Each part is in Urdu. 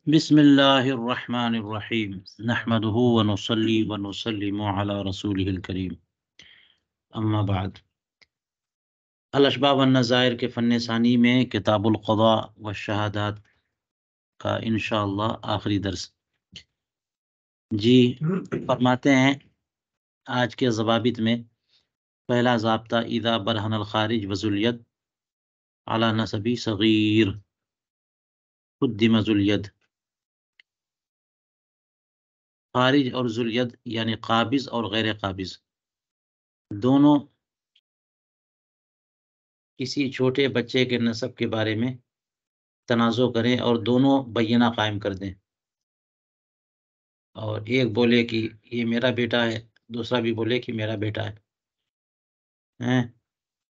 بسم اللہ الرحمن الرحیم نحمده ونصلی ونسلم علی رسولہ الکریم اما بعد الاشباح والنظائر کے فن ثانی میں کتاب القضاء والشہادات کا انشاءاللہ آخری درس جی فرماتے ہیں آج کے ضوابط میں پہلا ضابطہ اذا برہن الخارج وذلید علی نسبی صغیر قدم ذلید خارج اور ذلید یعنی قابض اور غیر قابض دونوں کسی چھوٹے بچے کے نسب کے بارے میں تنازع کریں اور دونوں بینہ قائم کر دیں، اور ایک بولے کہ یہ میرا بیٹا ہے، دوسرا بھی بولے کہ میرا بیٹا ہے،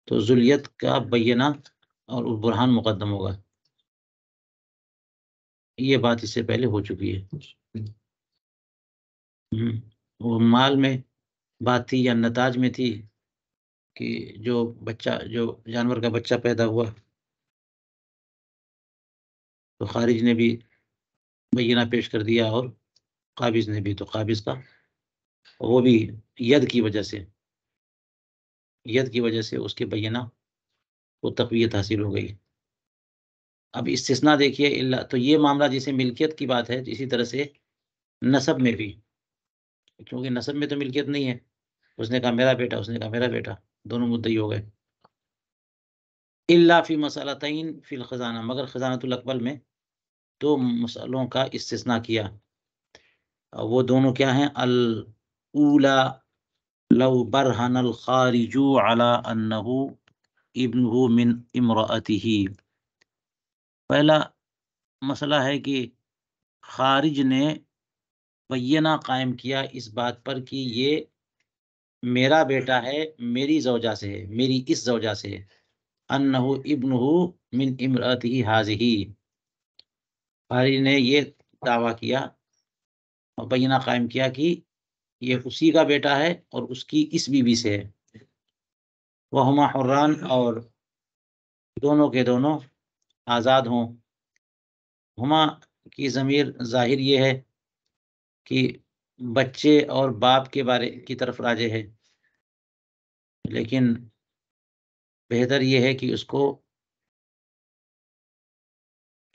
تو ذلیت کا بینہ اور برہان مقدم ہوگا۔ یہ بات اس سے پہلے ہو چکی ہے۔ وہ مال میں بات تھی یا نتاج میں تھی کہ جو جانور کا بچہ پیدا ہوا تو خارج نے بھی بینہ پیش کر دیا اور قابض نے بھی، تو قابض کا وہ بھی ید کی وجہ سے اس کے بینہ کو تقویت حاصل ہو گئی۔ اب استثناء دیکھیے، تو یہ معاملہ جیسے ملکیت کی بات ہے، اسی طرح سے نسب میں بھی، کیونکہ نسب میں تو ملکیت نہیں ہے، اس نے کہا میرا بیٹا، اس نے کہا میرا بیٹا، دونوں مدعی ہو گئے۔ الا فی مسئلتین فی الخزانہ، مگر خزانۃ الاقبال میں دو مسئلوں کا استثناء کیا، وہ دونوں کیا ہیں؟ الاولا لو برہن الخارج علی انہ ابنہ من امرأتہ، پہلا مسئلہ ہے کہ خارج نے بینہ قائم کیا اس بات پر کہ یہ میرا بیٹا ہے، میری زوجہ سے ہے، میری اس زوجہ سے ہے، انہ ابنہ من امرأتہ ہذہ، خارج نے یہ دعویٰ کیا اور بینہ قائم کیا کہ یہ اسی کا بیٹا ہے اور اس کی اس بیوی سے ہے۔ وہما حران، اور دونوں کے دونوں آزاد ہوں۔ ہما کی ضمیر ظاہر یہ ہے کہ بچے اور باپ کے بارے کی طرف راجع ہے، لیکن بہتر یہ ہے کہ اس کو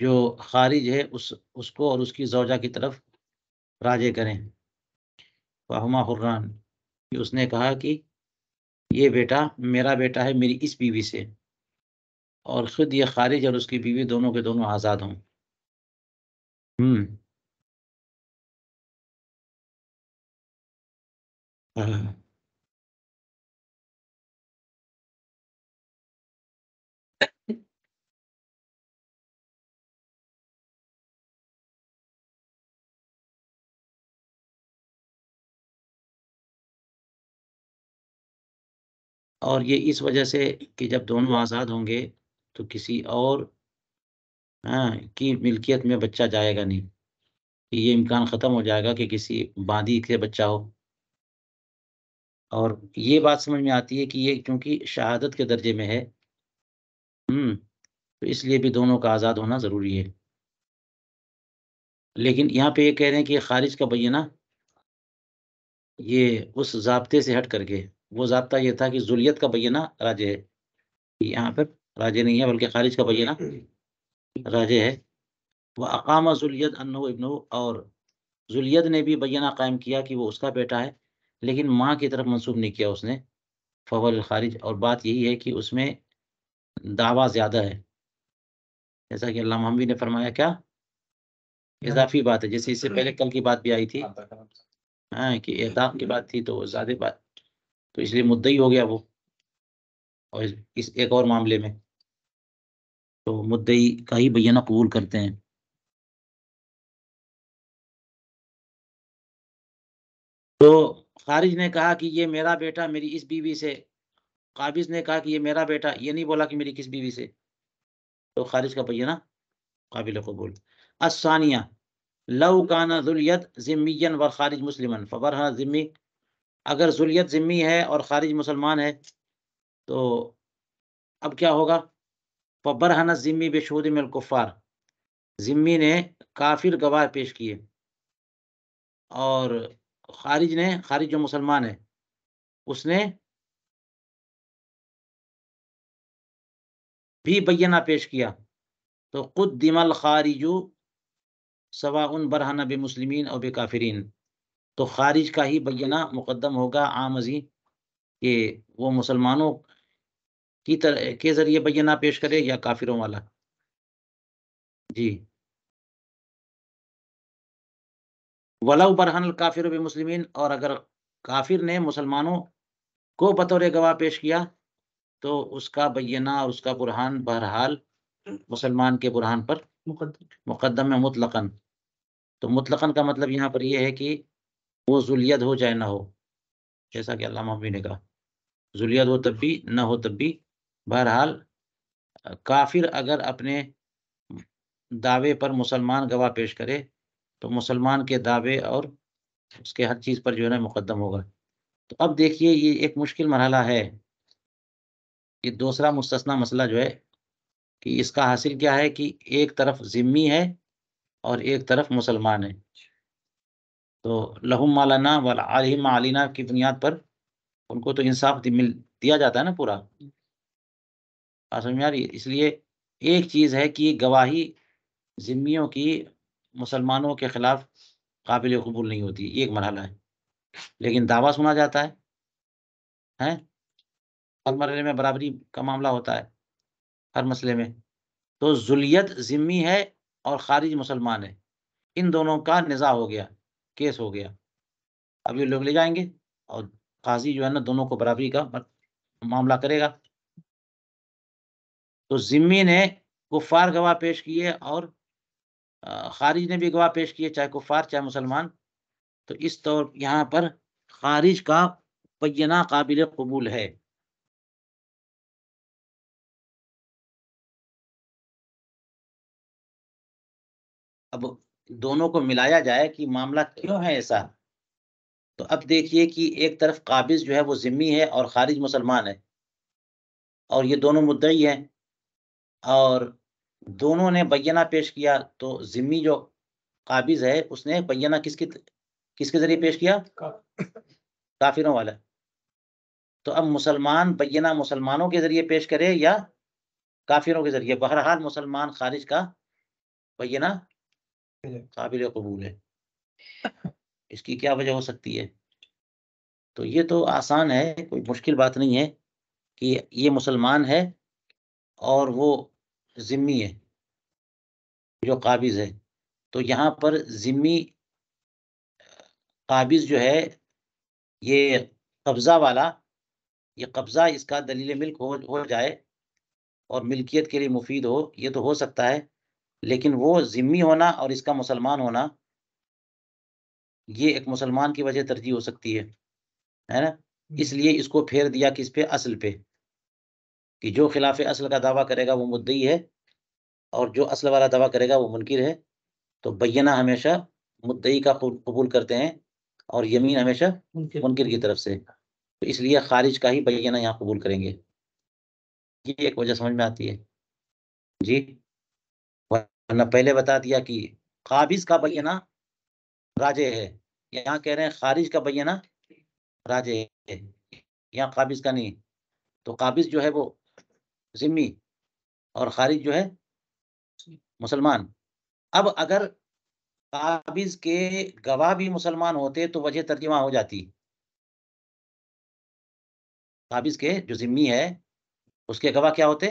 جو خارج ہے اس کو اور اس کی زوجہ کی طرف راجع کریں۔ وہما حران، کہ اس نے کہا کہ یہ بیٹا میرا بیٹا ہے میری اس بیوی سے، اور خود یہ خارج اور اس کی بیوی دونوں کے دونوں آزاد ہوں۔ اور یہ اس وجہ سے کہ جب دونوں آزاد ہوں گے تو کسی اور کی ملکیت میں بچہ جائے گا نہیں، یہ امکان ختم ہو جائے گا کہ کسی باندی سے بچہ ہو۔ اور یہ بات سمجھ میں آتی ہے کہ یہ چونکہ شہادت کے درجے میں ہے، تو اس لیے بھی دونوں کا آزاد ہونا ضروری ہے۔ لیکن یہاں پہ یہ کہہ رہے ہیں کہ خارج کا بینہ یہ اس ضابطے سے ہٹ کر کے، وہ ضابطہ یہ تھا کہ ذلیت کا بینہ راجع ہے، یہاں پر راجع نہیں ہے بلکہ خارج کا بینہ راجع ہے۔ وہ اقام ذلیت انہ ابنہ، اور ذلیت نے بھی بینہ قائم کیا کہ وہ اس کا بیٹا ہے، لیکن ماں کی طرف منسوب نہیں کیا اس نے، فول الخارج، اور بات یہی ہے کہ اس میں دعویٰ زیادہ ہے، جیسا کہ علامہ حنبی نے فرمایا، کیا اضافی بات ہے، جیسے اس سے پہلے کل کی بات بھی آئی تھی کہ اعتاق کی بات تھی تو زیادہ بات، تو اس لیے مدعی ہو گیا وہ، اور اس ایک اور معاملے میں تو مدعی کا ہی بینہ قبول کرتے ہیں۔ تو خارج نے کہا کہ یہ میرا بیٹا میری اس بیوی سے، قابض نے کہا کہ یہ میرا بیٹا، یہ نہیں بولا کہ میری کس بیوی سے، تو خارج کا بینہ قابل قبول۔ الثانیہ لو کان ذلیت ذمیا والخارج مسلما فبرہن ذمی، اگر ذلیت ذمی ہے اور خارج مسلمان ہے تو اب کیا ہوگا؟ فبرہن الذمی بشہود من الکفار، ذمی نے کافر گواہ پیش کیے اور خارج جو مسلمان ہے اس نے بھی بینہ پیش کیا، تو قدم الخارج سواء برہن بمسلمین او بکافرین، تو خارج کا ہی بینہ مقدم ہوگا عام ازیں کہ وہ مسلمانوں کے ذریعے بینہ پیش کرے یا کافروں والا۔ جی، ولو برہن الکافر بمسلمین، اور اگر کافر نے مسلمانوں کو بطور گواہ پیش کیا تو اس کا بینہ اور اس کا برہان بہرحال مسلمان کے برہان پر مقدم ہے مطلقاً۔ تو مطلقاً کا مطلب یہاں پر یہ ہے کہ وہ ذلید ہو چاہے نہ ہو، جیسا کہ علامہ حبی نے کہا، ذلید ہو تب بھی نہ ہو تب بھی، بہرحال کافر اگر اپنے دعوے پر مسلمان گواہ پیش کرے تو مسلمان کے دعوے اور اس کے ہر چیز پر جو ہے نا مقدم ہوگا۔ تو اب دیکھیے یہ ایک مشکل مرحلہ ہے، یہ دوسرا مستثنی مسئلہ جو ہے کہ اس کا حاصل کیا ہے کہ ایک طرف ذمی ہے اور ایک طرف مسلمان ہے، تو لہم ما لنا وعلیہم ما علینا کی بنیاد پر ان کو تو انصاف دیا جاتا ہے نا پورا، سمجھ میں آ رہی ہے؟ اس لیے ایک چیز ہے کہ گواہی ذمیوں کی مسلمانوں کے خلاف قابل قبول نہیں ہوتی، ایک مرحلہ ہے، لیکن دعویٰ سنا جاتا ہے، ہر مرحلے میں برابری کا معاملہ ہوتا ہے ہر مسئلے میں۔ تو ذلیت ذمی ہے اور خارج مسلمان ہے، ان دونوں کا نزاع ہو گیا، کیس ہو گیا، اب یہ لوگ لے جائیں گے اور قاضی جو ہے نا دونوں کو برابری کا معاملہ کرے گا۔ تو ذمی نے کفار گواہ پیش کیے اور خارج نے بھی گواہ پیش کیے، چاہے کفار چاہے مسلمان، تو اس طور یہاں پر خارج کا بینہ قابل قبول ہے۔ اب دونوں کو ملایا جائے کہ معاملہ کیوں ہے ایسا، تو اب دیکھیے کہ ایک طرف قابض جو ہے وہ ذمی ہے اور خارج مسلمان ہے، اور یہ دونوں مدعی ہیں، اور دونوں نے بینہ پیش کیا، تو ذمی جو قابض ہے اس نے بینہ کس کے ذریعے پیش کیا؟ کافروں والا۔ تو اب مسلمان بینہ مسلمانوں کے ذریعے پیش کرے یا کافروں کے ذریعے، بہرحال مسلمان خارج کا بینہ قابل قبول ہے۔ اس کی کیا وجہ ہو سکتی ہے؟ تو یہ تو آسان ہے، کوئی مشکل بات نہیں ہے کہ یہ مسلمان ہے اور وہ ذمی ہے جو قابض ہے، تو یہاں پر ذمی قابض جو ہے یہ قبضہ والا، یہ قبضہ اس کا دلیل ملک ہو جائے اور ملکیت کے لیے مفید ہو، یہ تو ہو سکتا ہے، لیکن وہ ذمی ہونا اور اس کا مسلمان ہونا یہ ایک مسلمان کی وجہ ترجیح ہو سکتی ہے نا، اس لیے اس کو پھیر دیا کس پہ؟ اصل پہ، کہ جو خلاف اصل کا دعویٰ کرے گا وہ مدعی ہے اور جو اصل والا دعویٰ کرے گا وہ منکر ہے، تو بینہ ہمیشہ مدعی کا قبول کرتے ہیں اور یمین ہمیشہ منکر کی طرف سے، تو اس لیے خارج کا ہی بینہ یہاں قبول کریں گے، یہ ایک وجہ سمجھ میں آتی ہے۔ جی، ورنہ پہلے بتا دیا کہ قابض کا بینہ راجع ہے، یہاں کہہ رہے ہیں خارج کا بینہ راجع ہے، یہاں قابض کا نہیں، تو قابض جو ہے وہ ذمی اور خارج جو ہے مسلمان۔ اب اگر قابض کے گواہ بھی مسلمان ہوتے تو وجہ ترجمہ ہو جاتی، قابض کے جو ذمی ہے اس کے گواہ کیا ہوتے؟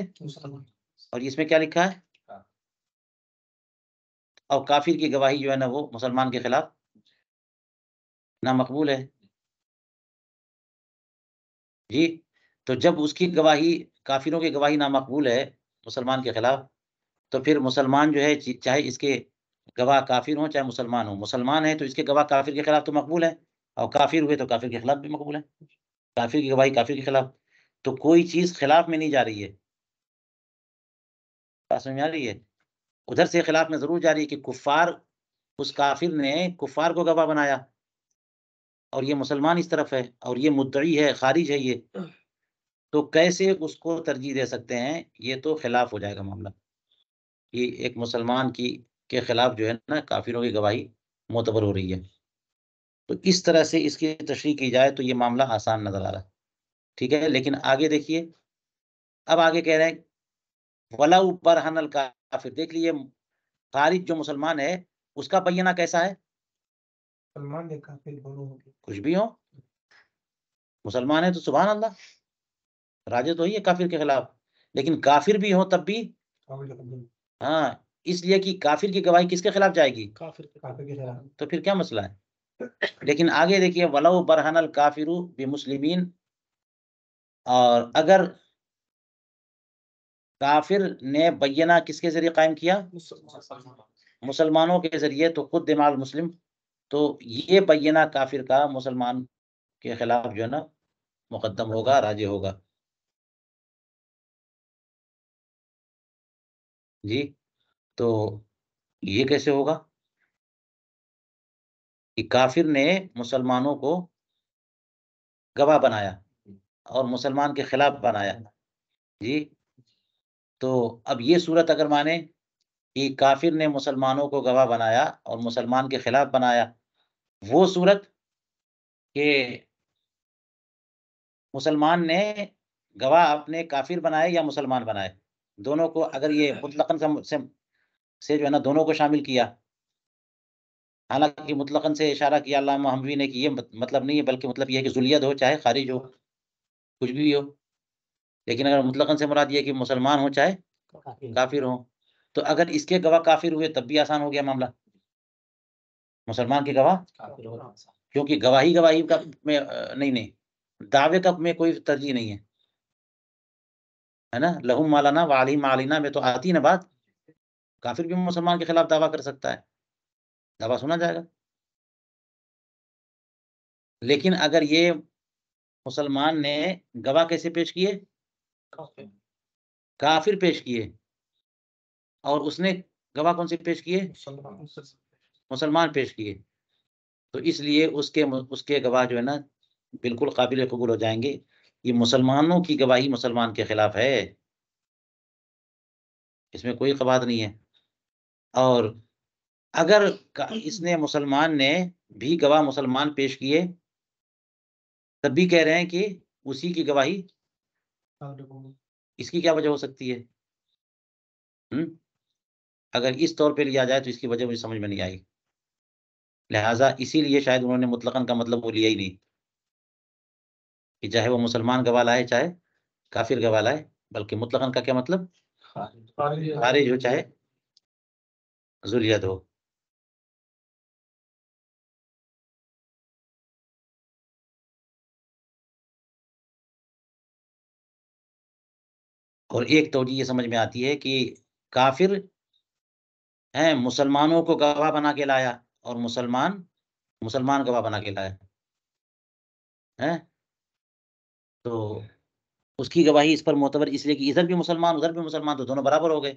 اور اس میں کیا لکھا ہے؟ اور کافر کی گواہی جو ہے نا وہ مسلمان کے خلاف نامقبول ہے۔ جی، تو جب اس کی گواہی، کافروں کی گواہی نامقبول ہے مسلمان کے خلاف، تو پھر مسلمان جو ہے چاہے اس کے گواہ کافر ہوں چاہے مسلمان ہوں، مسلمان ہے تو اس کے گواہ کافر کے خلاف تو مقبول ہے، اور کافر ہوئے تو کافر کے خلاف بھی مقبول ہے، کافر کی گواہی کافر کے خلاف، تو کوئی چیز خلاف میں نہیں جا رہی ہے، بات سمجھ میں آ رہی ہے؟ ادھر سے خلاف میں ضرور جا رہی ہے کہ کفار، اس کافر نے کفار کو گواہ بنایا اور یہ مسلمان اس طرف ہے اور یہ مدعی ہے، خارج ہے یہ، تو کیسے اس کو ترجیح دے سکتے ہیں؟ یہ تو خلاف ہو جائے گا معاملہ، یہ ایک مسلمان کی کے خلاف جو ہے نا کافروں کی گواہی معتبر ہو رہی ہے. تو اس طرح سے اس کی تشریح کی جائے تو یہ معاملہ آسان نظر آ رہا ہے. ٹھیک ہے، لیکن آگے دیکھیے، اب آگے کہہ رہے ہیں وَلَوْ بَرْهَنَ الْكَافِرُ. دیکھ لیجیے خارج جو مسلمان ہے اس کا بینہ کیسا ہے؟ مسلمان یا کافر دونوں ہوں گے. کچھ بھی ہو، مسلمان ہے تو سبحان اللہ راجے تو ہی ہے کافر کے خلاف، لیکن کافر بھی ہو تب بھی ہاں، اس لیے کہ کافر کی گواہی کس کے خلاف جائے گی؟ کافر کے خلاف. تو پھر کیا مسئلہ ہے؟ لیکن آگے دیکھیے وَلَوْ بَرْهَنَ الْكَافِرُ بِمُسْلِمِينَ، اور اگر کافر نے بینہ کس کے ذریعے قائم کیا؟ مسلمانوں کے ذریعے. تو خود دماغ مسلم، تو یہ بینہ کافر کا مسلمان کے خلاف جو ہے نا مقدم ہوگا، راجع ہوگا. جی تو یہ کیسے ہوگا کہ کافر نے مسلمانوں کو گواہ بنایا اور مسلمان کے خلاف بنایا؟ جی تو اب یہ صورت اگر مانے کہ کافر نے مسلمانوں کو گواہ بنایا اور مسلمان کے خلاف بنایا، وہ صورت کہ مسلمان نے گواہ اپنے کافر بنائے یا مسلمان بنائے، دونوں کو اگر یہ مطلقاً سے جو ہے نا دونوں کو شامل کیا، حالانکہ مطلقاً سے اشارہ کیا علامہ حموی نے کہ یہ مطلب نہیں ہے، بلکہ مطلب یہ ہے کہ ذلیت ہو چاہے خارج ہو، کچھ بھی ہو. لیکن اگر مطلقاً سے مراد یہ کہ مسلمان ہو چاہے کافر ہو، تو اگر اس کے گواہ کافر ہوئے تب بھی آسان ہو گیا معاملہ. مسلمان کے گواہ، کیونکہ گواہی کا میں نہیں دعوے کا میں کوئی ترجیح نہیں ہے نا. لہم مالانا وعلیہم مالینا میں تو آتی نا بات، کافر بھی مسلمان کے خلاف دعویٰ کر سکتا ہے، دعویٰ سنا جائے گا. لیکن اگر یہ مسلمان نے گواہ کیسے پیش کیے؟ کافر پیش کیے، اور اس نے گواہ کون سے پیش کیے؟ مسلمان پیش کیے. تو اس لیے اس کے گواہ جو ہے نا بالکل قابل قبول ہو جائیں گے. یہ مسلمانوں کی گواہی مسلمان کے خلاف ہے، اس میں کوئی قباحت نہیں ہے. اور اگر اس نے مسلمان نے بھی گواہ مسلمان پیش کیے تب بھی کہہ رہے ہیں کہ اسی کی گواہی، اس کی کیا وجہ ہو سکتی ہے؟ اگر اس طور پہ لیا جائے تو اس کی وجہ مجھے سمجھ میں نہیں آئی. لہٰذا اسی لیے شاید انہوں نے مطلقاً کا مطلب وہ لیا ہی نہیں کہ چاہے وہ مسلمان گواہ لائے چاہے کافر گواہ لائے، بلکہ مطلقاً کا کیا مطلب؟ خارج ہو چاہے ذلیت ہو. اور ایک توجہ یہ سمجھ میں آتی ہے کہ کافر ہیں مسلمانوں کو گواہ بنا کے لایا اور مسلمان گواہ بنا کے لایا ہے، تو اس کی گواہی اس پر معتبر اس لیے کہ ادھر بھی مسلمان ادھر بھی مسلمان، تو دونوں برابر ہو گئے.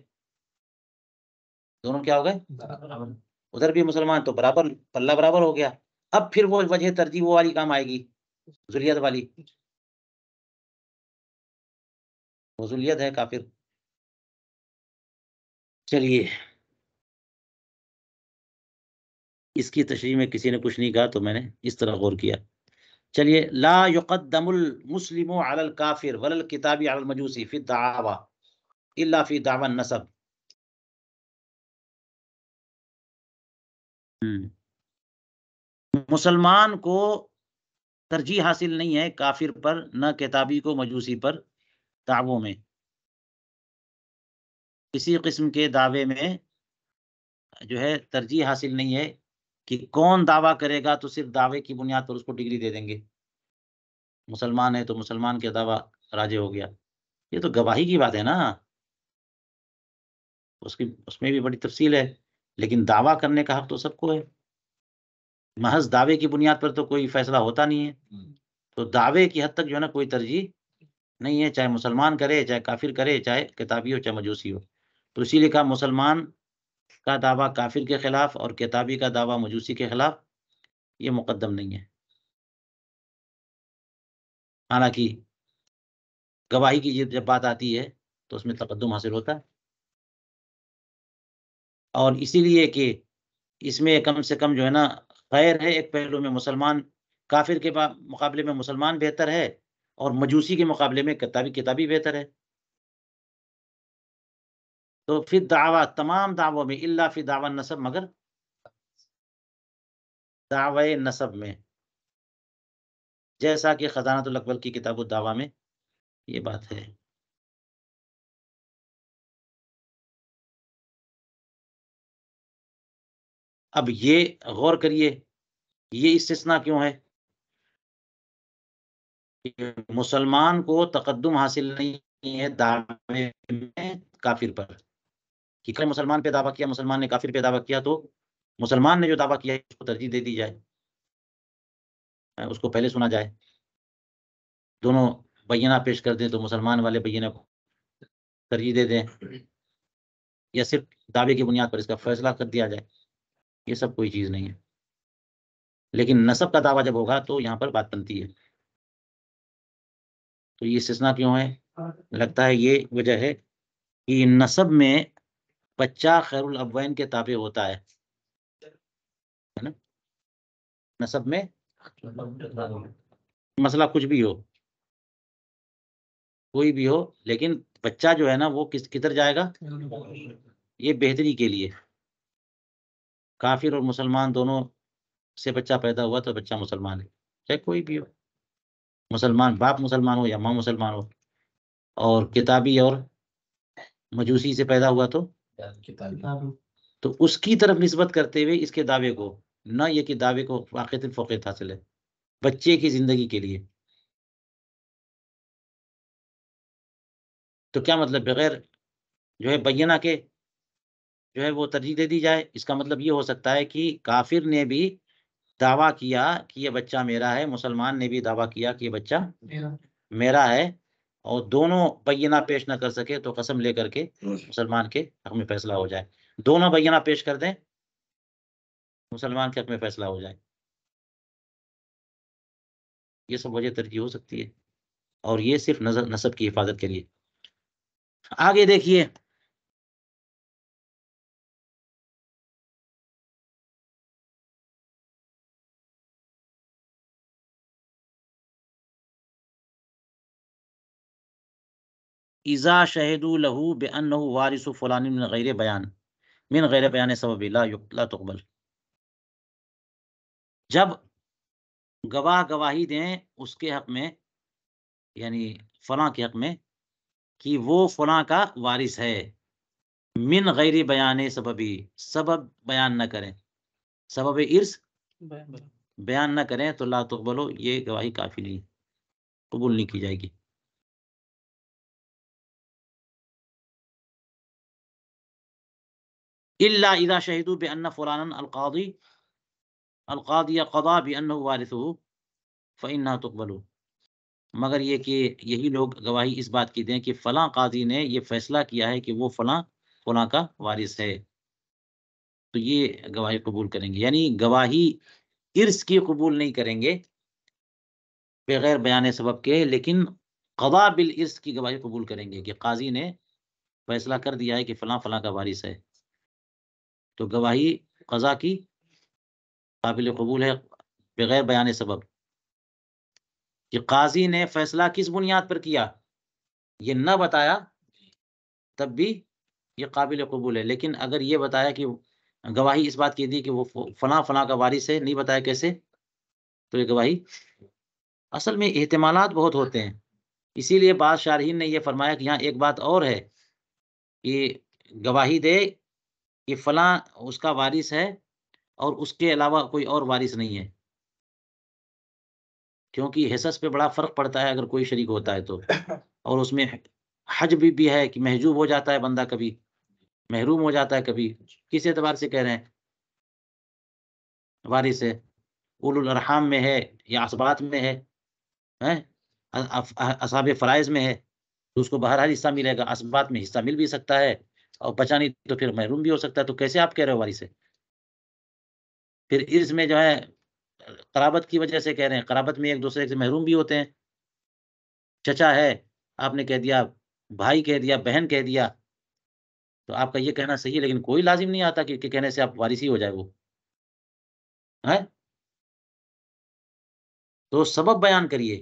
دونوں کیا ہو گئے؟ ادھر بھی مسلمان تو برابر، پلہ برابر ہو گیا. اب پھر وہ وجہ ترجیح وہ والی کام آئے گی، ذلیت والی. وہ ذلیت ہے کافر. چلیے اس کی تشریح میں کسی نے کچھ نہیں کہا تو میں نے اس طرح غور کیا. چلیے لا يقدم المسلم على الكافر ولا الكتابي على المجوسي في الدعاوى الا في دعوى النسب. مسلمان کو ترجیح حاصل نہیں ہے کافر پر، نہ کتابی کو مجوسی پر دعووں میں. کسی قسم کے دعوے میں جو ہے ترجیح حاصل نہیں ہے کہ کون دعویٰ کرے گا تو صرف دعوے کی بنیاد پر اس کو ڈگری دے دیں گے. مسلمان ہے تو مسلمان کے دعویٰ راجع ہو گیا. یہ تو گواہی کی بات ہے نا، اس میں بھی بڑی تفصیل ہے، لیکن دعویٰ کرنے کا حق تو سب کو ہے. محض دعوے کی بنیاد پر تو کوئی فیصلہ ہوتا نہیں ہے. تو دعوے کی حد تک جو ہے نا کوئی ترجیح نہیں ہے، چاہے مسلمان کرے چاہے کافر کرے، چاہے کتابی ہو چاہے مجوسی ہو. تو اسی لیے کہا مسلمان کا دعویٰ کافر کے خلاف اور کتابی کا دعویٰ مجوسی کے خلاف یہ مقدم نہیں ہے. حالانکہ گواہی کی جب بات آتی ہے تو اس میں تقدم حاصل ہوتا ہے. اور اسی لیے کہ اس میں کم سے کم جو ہے نا خیر ہے، ایک پہلو میں مسلمان کافر کے مقابلے میں مسلمان بہتر ہے، اور مجوسی کے مقابلے میں کتابی بہتر ہے. تو پھر دعویٰ تمام دعووں میں الا فی دعوی نسب، مگر دعوی نسب میں، جیسا کہ خزانۃ الاقبال کی کتاب الدعویٰ میں یہ بات ہے. اب یہ غور کریے، یہ استثناء کیوں ہے؟ مسلمان کو تقدم حاصل نہیں ہے دعوے میں کافر پر، کہ مسلمان پہ دعویٰ کیا، مسلمان نے کافر پہ دعویٰ کیا، تو مسلمان نے جو دعویٰ کیا اس کو ترجیح دے دی جائے، اس کو پہلے سنا جائے. دونوں بینہ پیش کر دیں تو مسلمان والے بینہ کو ترجیح دے دیں، یا صرف دعوے کی بنیاد پر اس کا فیصلہ کر دیا جائے. یہ سب کوئی چیز نہیں ہے. لیکن نسب کا دعویٰ جب ہوگا تو یہاں پر بات بنتی ہے. تو یہ استثناء کیوں ہے؟ لگتا ہے یہ وجہ ہے کہ نسب میں بچہ خیر الابوین کے تابع ہوتا ہے نا. نسب میں مسئلہ کچھ بھی ہو، کوئی بھی ہو، لیکن بچہ جو ہے نا وہ کدھر جائے گا؟ یہ بہتری کے لیے. کافر اور مسلمان دونوں سے بچہ پیدا ہوا تو بچہ مسلمان ہے، چاہے کوئی بھی ہو، مسلمان باپ مسلمان ہو یا ماں مسلمان ہو. اور کتابی اور مجوسی سے پیدا ہوا تو اس کی طرف نسبت کرتے ہوئے اس کے دعوے کو، نہ یہ کہ دعوے کو واقعیت فوقیت حاصل ہے بچے کی زندگی کے لیے. تو کیا مطلب؟ بغیر جو ہے بینہ کے جو ہے وہ ترجیح دے دی جائے. اس کا مطلب یہ ہو سکتا ہے کہ کافر نے بھی دعویٰ کیا کہ یہ بچہ میرا ہے، مسلمان نے بھی دعویٰ کیا کہ یہ بچہ میرا ہے، اور دونوں بینہ پیش نہ کر سکے تو قسم لے کر کے مسلمان کے حق میں فیصلہ ہو جائے. دونوں بینہ پیش کر دیں، مسلمان کے حق میں فیصلہ ہو جائے. یہ سب وجہ ترجیح ہو سکتی ہے، اور یہ صرف نسب کی حفاظت کے لیے. آگے دیکھیے، اذا شہدوا له بانه وارث فلان من غیر بیان سبب لا تقبل. جب گواہ گواہی دیں اس کے حق میں، یعنی فلاں کے حق میں، کہ وہ فلاں کا وارث ہے، من غیر بیان سبب بیان نہ کریں، سبب ارث بیان نہ کریں، تو لا تقبلو، یہ گواہی کافی نہیں، قبول نہیں کی جائے گی. الا اذا شهدوا بان فلانا القاضی قضا بانه وارثه فانها تقبل. مگر یہ کہ یہی لوگ گواہی اس بات کی دیں کہ فلاں قاضی نے یہ فیصلہ کیا ہے کہ وہ فلاں کا وارث ہے، تو یہ گواہی قبول کریں گے. یعنی گواہی ارث کی قبول نہیں کریں گے بغیر بیان سبب کے، لیکن قضا بالارث کی گواہی قبول کریں گے کہ قاضی نے فیصلہ کر دیا ہے کہ فلاں کا وارث ہے، تو گواہی قضا کی قابل قبول ہے بغیر بیان سبب. کہ قاضی نے فیصلہ کس بنیاد پر کیا یہ نہ بتایا تب بھی یہ قابل قبول ہے. لیکن اگر یہ بتایا کہ گواہی اس بات کی دی کہ وہ فلاں کا وارث ہے، نہیں بتایا کیسے، تو یہ گواہی. اصل میں احتمالات بہت ہوتے ہیں، اسی لیے بعض شارحین نے یہ فرمایا کہ یہاں ایک بات اور ہے کہ گواہی دے کہ فلاں اس کا وارث ہے اور اس کے علاوہ کوئی اور وارث نہیں ہے، کیونکہ حصص پہ بڑا فرق پڑتا ہے اگر کوئی شریک ہوتا ہے تو. اور اس میں حج بھی ہے کہ محجوب ہو جاتا ہے بندہ، کبھی محروم ہو جاتا ہے، کبھی کس اعتبار سے کہہ رہے ہیں وارث ہے، اولو الارحام میں ہے یا عصبات میں ہے، اصحاب فرائض میں ہے، تو اس کو بہرحال حصہ ملے گا. عصبات میں حصہ مل بھی سکتا ہے اور بچا نہیں تو پھر محروم بھی ہو سکتا ہے. تو کیسے آپ کہہ رہے ہو وارث ہے؟ پھر ارث میں جو ہے قرابت کی وجہ سے کہہ رہے ہیں، قرابت میں ایک دوسرے سے محروم بھی ہوتے ہیں. چچا ہے، آپ نے کہہ دیا بھائی، کہہ دیا بہن، کہہ دیا تو آپ کا یہ کہنا صحیح ہے، لیکن کوئی لازم نہیں آتا کہ کہنے سے آپ وارث ہی ہو جائے وہ ہے. تو سبب بیان کریے.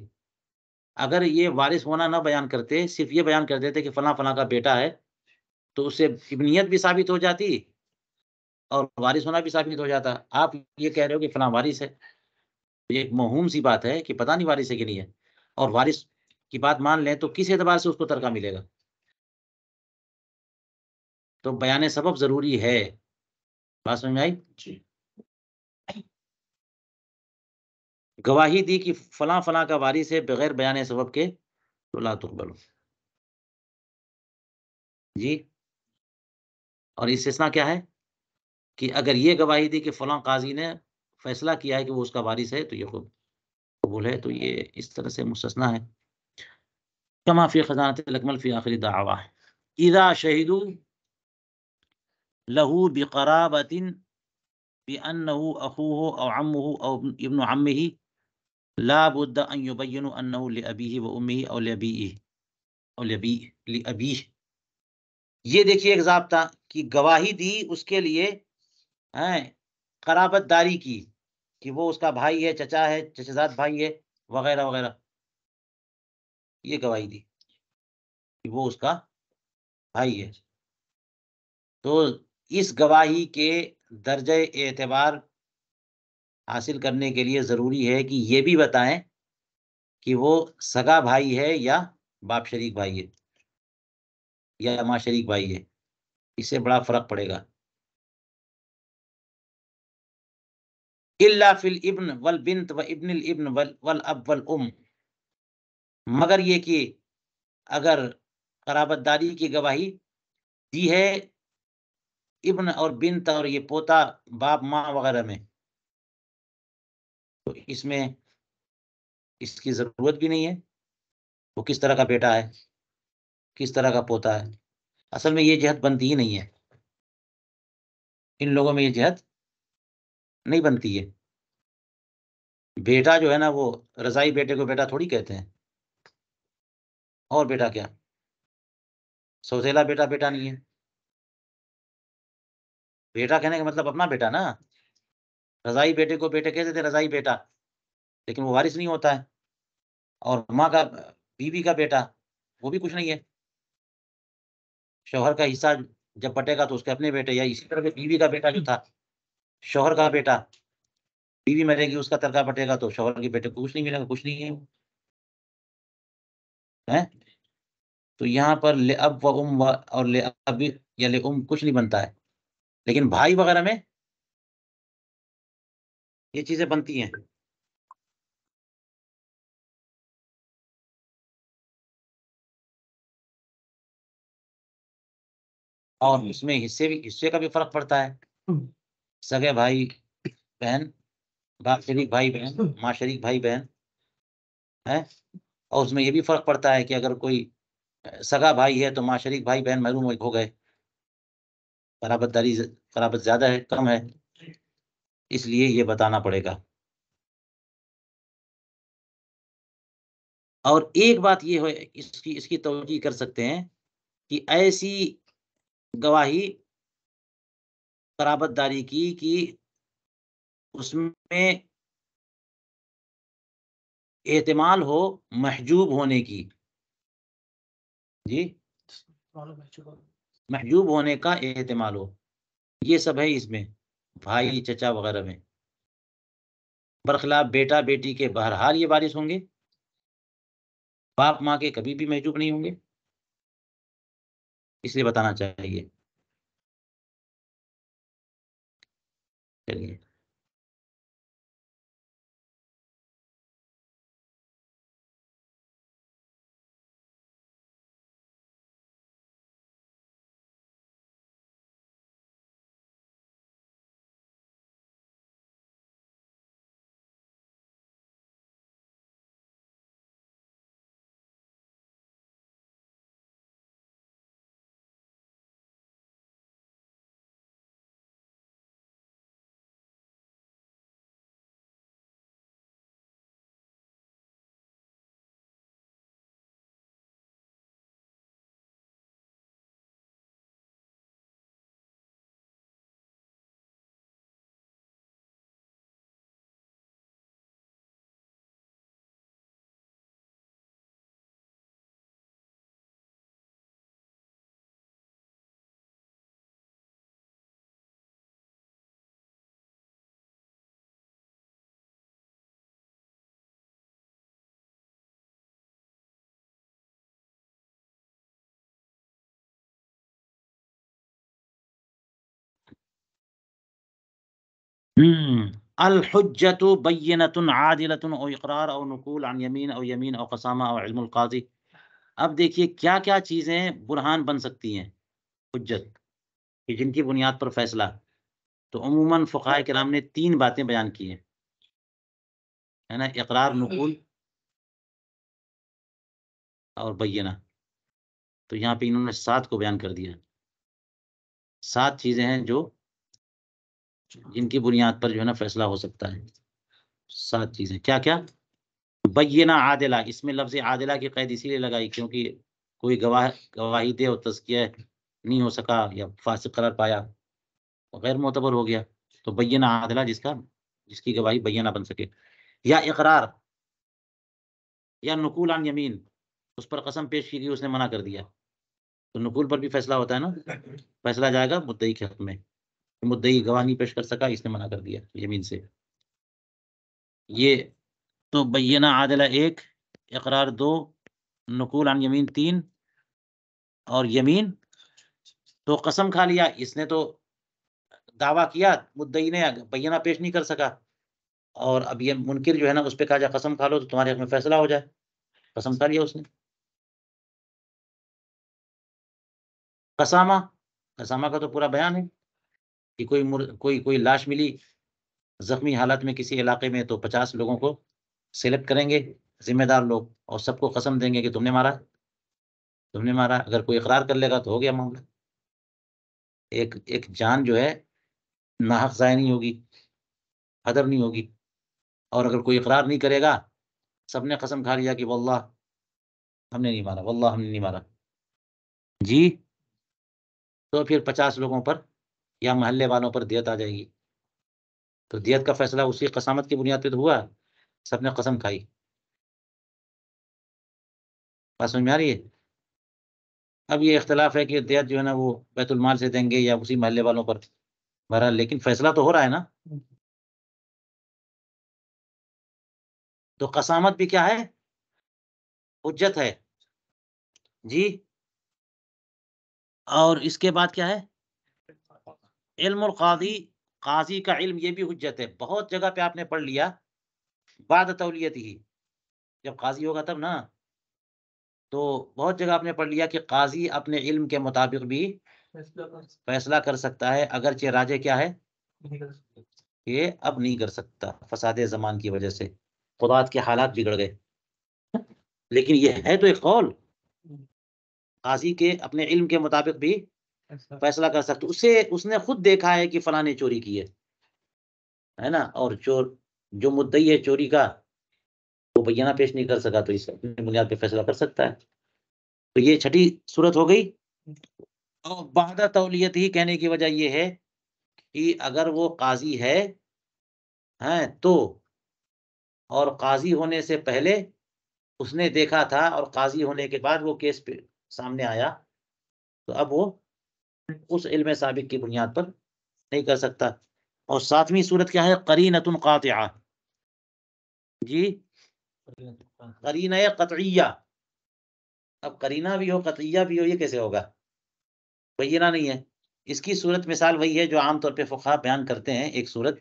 اگر یہ وارث ہونا نہ بیان کرتے، صرف یہ بیان کر دیتے کہ فلاں فلاں کا بیٹا ہے، تو اس سے ابنیت بھی ثابت ہو جاتی اور وارث ہونا بھی ثابت ہو جاتا. آپ یہ کہہ رہے ہو کہ فلاں وارث ہے، یہ ایک موہوم سی بات ہے کہ پتہ نہیں وارث ہے کہ نہیں ہے. اور وارث کی بات مان لیں تو کس اعتبار سے اس کو ترکہ ملے گا؟ تو بیان سبب ضروری ہے. بات سمجھ میں آئی؟ جی. گواہی دی کہ فلاں فلاں کا وارث ہے بغیر بیان سبب کے تو لا تقبل. جی. اور استثناء کیا ہے؟ کہ اگر یہ گواہی دی کہ فلاں قاضی نے فیصلہ کیا ہے کہ وہ اس کا وارث ہے تو یہ خود قبول ہے. تو یہ اس طرح سے مستثنیٰ ہے. کما فی خزانۃ الاکمل فی آخر دعویٰ اذا شہدوا له بقرابۃ بأنه اخوه او عمه او ابن عمه لا بد ان يبينوا انه لأبيه وامه او لأبيه. یہ دیکھیے ایک ضابطہ کہ گواہی دی اس کے لیے قرابت داری کی کہ وہ اس کا بھائی ہے، چچا ہے، چچزاد بھائی ہے وغیرہ وغیرہ. یہ گواہی دی کہ وہ اس کا بھائی ہے. تو اس گواہی کے درجہ اعتبار حاصل کرنے کے لیے ضروری ہے کہ یہ بھی بتائیں کہ وہ سگا بھائی ہے یا باپ شریک بھائی ہے یا ماں شریک بھائی ہے. اس سے بڑا فرق پڑے گا. الا فی الابن والبنت وابن الابن والاب والام، مگر یہ کہ اگر قرابت داری کی گواہی دی ہے ابن اور بنت اور یہ پوتا باپ ماں وغیرہ میں، تو اس میں اس کی ضرورت بھی نہیں ہے. وہ کس طرح کا بیٹا ہے، کس طرح کا پوتا ہے، اصل میں یہ جہت بنتی ہی نہیں ہے. ان لوگوں میں یہ جہت نہیں بنتی ہے. بیٹا جو ہے نا وہ رضائی بیٹے کو بیٹا تھوڑی کہتے ہیں. اور بیٹا کیا، سوتیلا بیٹا بیٹا نہیں ہے. بیٹا کہنے کا مطلب اپنا بیٹا نا. رضائی بیٹے کو بیٹے کہتے تھے، رضائی بیٹا، لیکن وہ وارث نہیں ہوتا ہے. اور ماں کا بیوی کا بیٹا وہ بھی کچھ نہیں ہے. شوہر کا حصہ جب بٹے گا تو اس کے اپنے بیٹے، یا اسی طرح بیوی کا بیٹا جو تھا شوہر کا بیٹا، بیوی مرے گی اس کا ترکہ بٹے گا تو شوہر کے بیٹے کو کچھ نہیں ملے گا، کچھ نہیں ہے. تو یہاں پر لأب و ام اور لأب یا لأم کچھ نہیں بنتا ہے، لیکن بھائی وغیرہ میں یہ چیزیں بنتی ہیں. اور اس میں حصے کا بھی فرق پڑتا ہے. سگے بھائی بہن، باپ شریک بھائی بہن، ماں شریک بھائی بہن ہے. اور اس میں یہ بھی فرق پڑتا ہے کہ اگر کوئی سگا بھائی ہے تو ماں شریک بھائی بہن محروم ہو گئے، قرابت زیادہ ہے کم ہے، اس لیے یہ بتانا پڑے گا. اور ایک بات یہ ہے اس کی توجہ کر سکتے ہیں کہ ایسی گواہی قرابت داری کی کہ اس میں احتمال ہو محجوب ہونے کی. جی، محجوب ہونے کا احتمال ہو. یہ سب ہے اس میں بھائی چچا وغیرہ میں. برخلاف بیٹا بیٹی کے بہرحال یہ وارث ہوں گے، باپ ماں کے کبھی بھی محجوب نہیں ہوں گے. اس لیے بتانا چاہیے. چلیے. الحجت بینۃ عادلۃ او اقرار او نقول عن یمین او یمین او قسامہ او علم القاضی. اب دیکھیے کیا کیا چیزیں برہان بن سکتی ہیں حجت کہ جن کی بنیاد پر فیصلہ. تو عموماً فقہائے کرام نے 3 باتیں بیان کی ہیں، ہے نا، اقرار، نقول اور بینہ. تو یہاں پہ انہوں نے 7 کو بیان کر دیا. 7 چیزیں ہیں جو جن کی بنیاد پر جو ہے نا فیصلہ ہو سکتا ہے. 7 چیزیں کیا کیا؟ بینہ عادلہ، اس میں لفظ عادلہ کی قید اسی لیے لگائی کیونکہ کوئی گواہی دے اور تزکیہ نہیں ہو سکا یا فاسق قرار پایا، غیر معتبر ہو گیا. تو بینہ عادلہ جس کی گواہی بینہ بن سکے. یا اقرار یا نقول عن یمین، اس پر قسم پیش کی گئی، اس نے منع کر دیا. تو نقول پر بھی فیصلہ ہوتا ہے نا، فیصلہ جائے گا مدعی کے حق میں. مدعی گواہ نہیں پیش کر سکا، اس نے منع کر دیا یمین سے. یہ تو بینہ عادلہ 1، اقرار 2، نقول عن یمین 3، اور یمین تو قسم کھا لیا. اس نے تو دعویٰ کیا، مدعی نے بینہ پیش نہیں کر سکا، اور اب یہ منکر جو ہے نا اس پہ کہا جائے قسم کھا لو تو تمہارے حق میں فیصلہ ہو جائے. قسم کھا لیا اس نے. قسامہ کا تو پورا بیان ہے کہ کوئی لاش ملی زخمی حالت میں کسی علاقے میں، تو 50 لوگوں کو سلیکٹ کریں گے ذمہ دار لوگ، اور سب کو قسم دیں گے کہ تم نے مارا. اگر کوئی اقرار کر لے گا تو ہو گیا معاملہ. ایک جان جو ہے ناحق ضائع نہیں ہوگی، حدر نہیں ہوگی. اور اگر کوئی اقرار نہیں کرے گا، سب نے قسم کھا لیا کہ واللہ ہم نے نہیں مارا، واللہ ہم نے نہیں مارا جی، تو پھر 50 لوگوں پر یا محلے والوں پر دیت آ جائے گی. تو دیت کا فیصلہ اسی قسامت کی بنیاد پہ تو ہوا، سب نے قسم کھائی. بات سمجھ میں آ رہی ہے؟ اب یہ اختلاف ہے کہ دیت جو ہے نا وہ بیت المال سے دیں گے یا اسی محلے والوں پر، بہرحال لیکن فیصلہ تو ہو رہا ہے نا. تو قسامت بھی کیا ہے؟ حجت ہے جی. اور اس کے بعد کیا ہے؟ علم القاضی، قاضی کا علم، یہ بھی حجت ہے. بہت جگہ پہ آپ نے پڑھ لیا بعد تولیت ہی، جب قاضی ہوگا تب نا. تو بہت جگہ آپ نے پڑھ لیا کہ قاضی اپنے علم کے مطابق بھی فیصلہ کر سکتا ہے، اگرچہ راجے کیا ہے یہ اب نہیں کر سکتا فساد زمان کی وجہ سے، قضات کے حالات بگڑ گئے. لیکن یہ ہے تو ایک قول، قاضی کے اپنے علم کے مطابق بھی فیصلہ کر سکتا. اس نے خود دیکھا ہے کہ فلاں نے چوری کی ہے نا، اور جو مدعی ہے چوری کا وہ بینہ پیش نہیں کر سکا، تو اس بنیاد پہ فیصلہ کر سکتا ہے. تو یہ 6ٹھی صورت ہو گئی. اور بعد تولیت ہی کہنے کی وجہ یہ ہے کہ اگر وہ قاضی ہے تو، اور قاضی ہونے سے پہلے اس نے دیکھا تھا، اور قاضی ہونے کے بعد وہ کیس پہ سامنے آیا، تو اب وہ اس علم سابق کی بنیاد پر نہیں کر سکتا. اور 7ویں صورت کیا ہے؟ قرینۃ قاطعہ جی، قرینہ قطعیہ. اب قرینہ بھی ہو قطعیہ بھی ہو، یہ کیسے ہوگا؟ بینہ نہیں ہے. اس کی صورت مثال وہی ہے جو عام طور پہ فقہا بیان کرتے ہیں. ایک صورت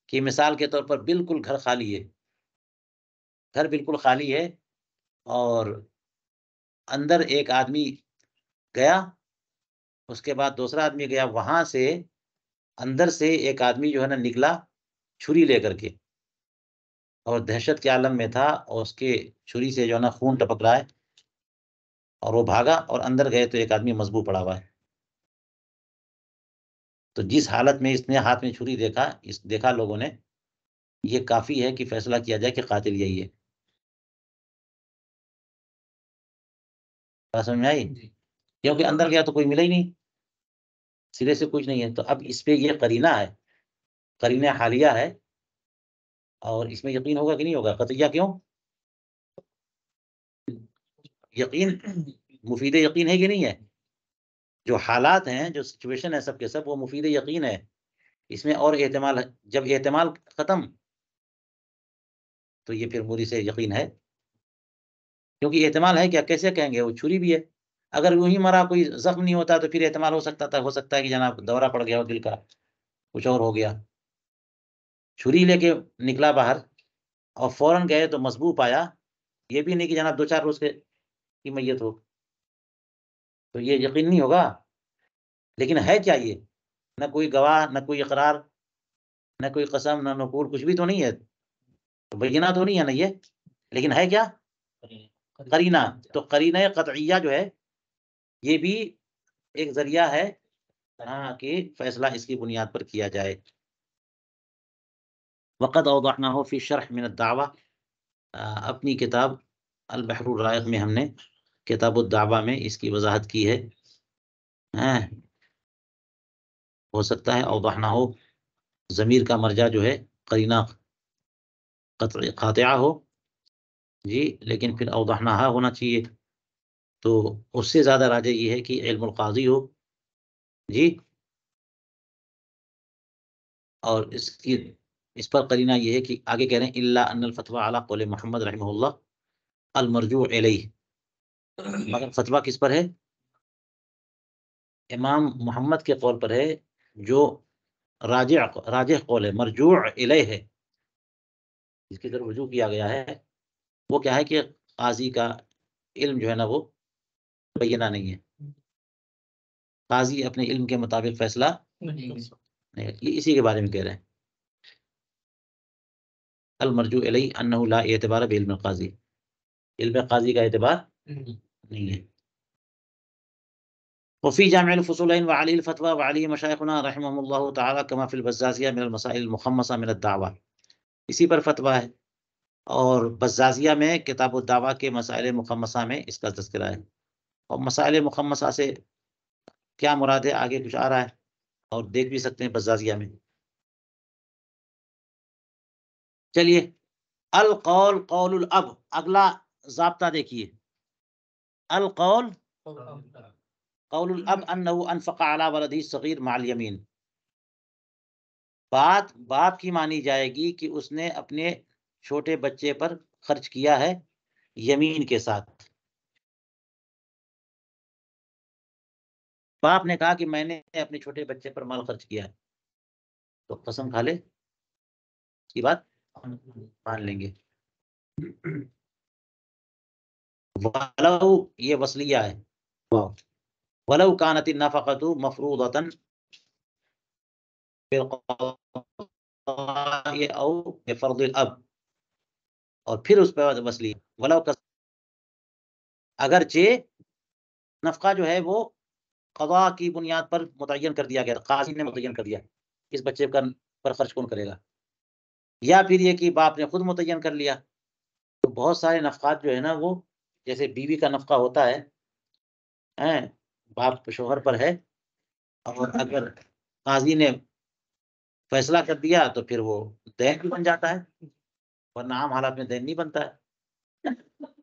کی مثال کے طور پر بالکل گھر خالی ہے، گھر بالکل خالی ہے، اور اندر ایک آدمی گیا، اس کے بعد دوسرا آدمی گیا، وہاں سے اندر سے ایک آدمی جو ہے نا نکلا چھری لے کر کے، اور دہشت کے عالم میں تھا، اور اس کے چھری سے جو ہے نا خون ٹپک رہا ہے، اور وہ بھاگا، اور اندر گئے تو ایک آدمی مضبوط پڑا ہوا ہے. تو جس حالت میں اس نے ہاتھ میں چھری دیکھا لوگوں نے، یہ کافی ہے کہ فیصلہ کیا جائے کہ قاتل یہی ہے. بات سمجھ میں آئی؟ کیونکہ اندر گیا تو کوئی ملا ہی نہیں، سرے سے کچھ نہیں ہے. تو اب اس پہ یہ قرینہ ہے، قرینہ حالیہ ہے، اور اس میں یقین ہوگا کہ نہیں ہوگا؟ قطعیہ کیوں؟ یقین مفید یقین ہے کہ نہیں ہے؟ جو حالات ہیں، جو سچویشن ہے، سب کے سب وہ مفید یقین ہے. اس میں اور احتمال ہے. جب احتمال ختم تو یہ پھر موری سے یقین ہے، کیونکہ احتمال ہے کیا، کیسے کہیں گے؟ وہ چھری بھی ہے. اگر وہی مرا کوئی زخم نہیں ہوتا تو پھر احتمال ہو سکتا ہے کہ جناب دورہ پڑ گیا ہو دل کا، کچھ اور ہو گیا. چھری لے کے نکلا باہر اور فوراً گئے تو مضبوط پایا، یہ بھی نہیں کہ جناب 2-4 روز کے کی میت ہو، تو یہ یقین نہیں ہوگا. لیکن ہے کیا یہ؟ نہ کوئی گواہ، نہ کوئی اقرار، نہ کوئی قسم، نہ نقول، کچھ بھی تو نہیں ہے، تو بینہ تو نہیں ہے نا یہ. لیکن ہے کیا؟ قرینہ. تو قرینہ قطعیہ جو ہے یہ بھی ایک ذریعہ ہے کہ فیصلہ اس کی بنیاد پر کیا جائے. وقد اوضحناه فی شرح من الدعوہ، اپنی کتاب البحر الرائق میں ہم نے کتاب الدعوہ میں اس کی وضاحت کی ہے. ہو سکتا ہے اوضحناه ضمیر کا مرجع جو ہے قرینہ قاطعہ ہو جی، لیکن پھر اوضحناها ہونا چاہیے، تو اس سے زیادہ راجح یہ ہے کہ علم القاضی ہو جی. اور اس پر قرینہ یہ ہے کہ آگے کہہ رہے ہیں الا ان الفتوى علی قول محمد رحمہ اللہ المرجوع الیہ، مگر فتویٰ کس پر ہے؟ امام محمد کے قول پر ہے، جو راجح قول ہے، مرجوع الیہ ہے، جس کی طرف رجوع کیا گیا ہے. وہ کیا ہے کہ قاضی کا علم جو ہے نا وہ بینہ نہیں ہے، قاضی اپنے علم کے مطابق فیصلہ نہیں، یہ اسی کے بارے میں کہہ رہے ہیں. المرجوع الیہ انہ لا اعتبار بعلم القاضی، علم قاضی کا اعتبار نہیں ہے. وفي جامع الفصولين وعليه الفتوى وعليه مشايخنا رحمهم الله تعالى كما في البزازية من المسائل المخمصة من الدعوة، اسی پر فتویٰ ہے. اور بزازیہ میں کتاب الدعوہ کے مسائل مخمصہ میں اس کا تذکرہ ہے. اور مسائل مخمصہ سے کیا مراد ہے آگے کچھ آ رہا ہے اور دیکھ بھی سکتے ہیں بزازیہ میں. چلیے، القول قول الاب، اگلا ضابطہ دیکھیے. القول قول الاب انہ انفق علی ولدہ الصغیر مع الیمین، بات باپ کی مانی جائے گی کہ اس نے اپنے چھوٹے بچے پر خرچ کیا ہے یمین کے ساتھ. باپ نے کہا کہ میں نے اپنے چھوٹے بچے پر مال خرچ کیا ہے، تو قسم کھا لے کی بات مان لیں گے. ولو، یہ وصلیہ ہے، ولو كانت النفقۃ مفروضۃ بالقضاء او بفرض الاب، اور پھر اس پہ وصلیہ ولو، اگرچہ نفقہ جو ہے وہ قضاء کی بنیاد پر متعین کر دیا گیا، قاضی نے متعین کر دیا اس بچے پر خرچ کون کرے گا، یا پھر یہ کہ باپ نے خود متعین کر لیا. تو بہت سارے نفقات جو ہے نا وہ، جیسے بیوی کا نفقہ ہوتا ہے باپ شوہر پر ہے، اور اگر قاضی نے فیصلہ کر دیا تو پھر وہ دین بھی بن جاتا ہے، ورنہ عام حالات میں دین نہیں بنتا ہے.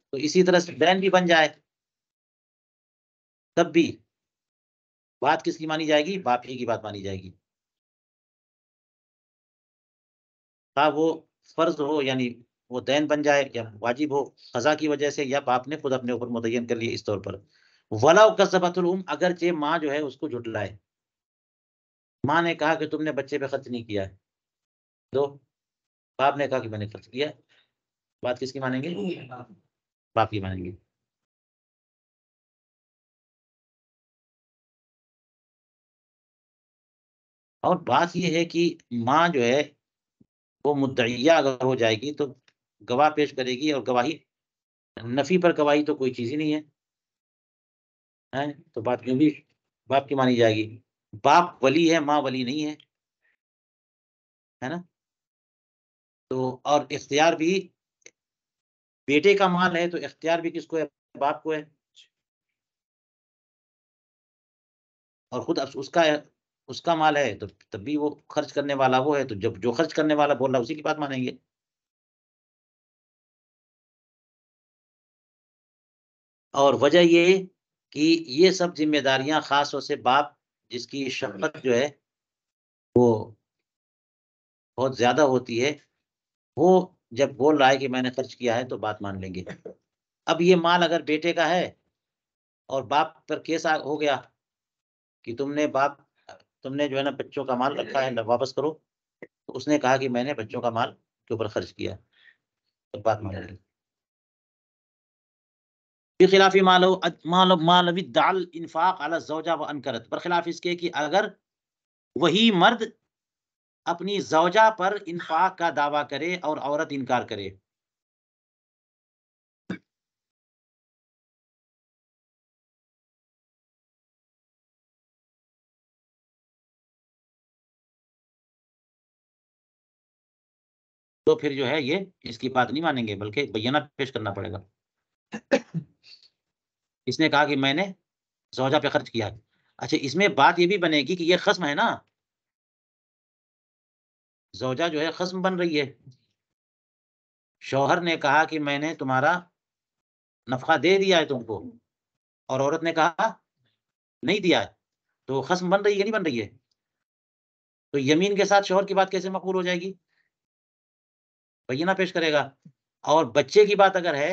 تو اسی طرح سے دین بھی بن جائے تب بھی بات کس کی مانی جائے گی؟ باپ ہی کی بات مانی جائے گی. وہ فرض ہو یعنی وہ دین بن جائے، یا واجب ہو قضا کی وجہ سے، یا باپ نے خود اپنے اوپر متعین کر لیا اس طور پر. وَلَوْ كَذَّبَتِ الْأُمُّ، اگرچہ ماں جو ہے اس کو جھٹلائے، ماں نے کہا کہ تم نے بچے پہ خرچ نہیں کیا ہے، تو باپ نے کہا کہ میں نے خرچ کیا، بات کس کی مانیں گے؟ باپ کی مانیں گے. اور بات یہ ہے کہ ماں جو ہے وہ مدعیہ اگر ہو جائے گی تو گواہ پیش کرے گی، اور گواہی نفی پر گواہی تو کوئی چیز ہی نہیں ہے، تو بات کیوں بھی باپ کی مانی جائے گی. باپ ولی ہے، ماں ولی نہیں ہے نا. تو اور اختیار بھی بیٹے کا مال ہے، تو اختیار بھی کس کو ہے؟ باپ کو ہے. اور خود اس کا مال ہے، تو تب بھی وہ خرچ کرنے والا وہ ہے، تو جب جو خرچ کرنے والا بول رہا ہے اسی کی بات مانیں گے. اور وجہ یہ کہ یہ سب ذمہ داریاں خاص طور سے باپ جس کی شفقت جو ہے وہ بہت زیادہ ہوتی ہے، وہ جب بول رہا ہے کہ میں نے خرچ کیا ہے تو بات مان لیں گے. اب یہ مال اگر بیٹے کا ہے اور باپ پر کیس ہو گیا کہ تم نے جو ہے نا بچوں کا مال رکھا ہے، واپس کرو، تو اس نے کہا کہ میں نے بچوں کا مال کے اوپر خرچ کیا، تو بات مان لی۔ بخلاف ما لو ادعى الانفاق على الزوجہ وانکرت، برخلاف اس کے کہ اگر وہی مرد اپنی زوجہ پر انفاق کا دعویٰ کرے اور عورت انکار کرے۔ تو پھر جو ہے یہ اس کی بات نہیں مانیں گے، بلکہ بینہ پیش کرنا پڑے گا۔ اس نے کہا کہ میں نے زوجہ پہ خرچ کیا۔ اچھا، اس میں بات یہ بھی بنے گی کہ یہ خصم ہے نا، زوجہ جو ہے خصم بن رہی ہے۔ شوہر نے کہا کہ میں نے تمہارا نفقہ دے دیا ہے تم کو، اور عورت نے کہا نہیں دیا ہے، تو خصم بن رہی ہے کہ نہیں بن رہی ہے؟ تو یمین کے ساتھ شوہر کی بات کیسے مقبول ہو جائے گی؟ بینہ پیش کرے گا۔ اور بچے کی بات اگر ہے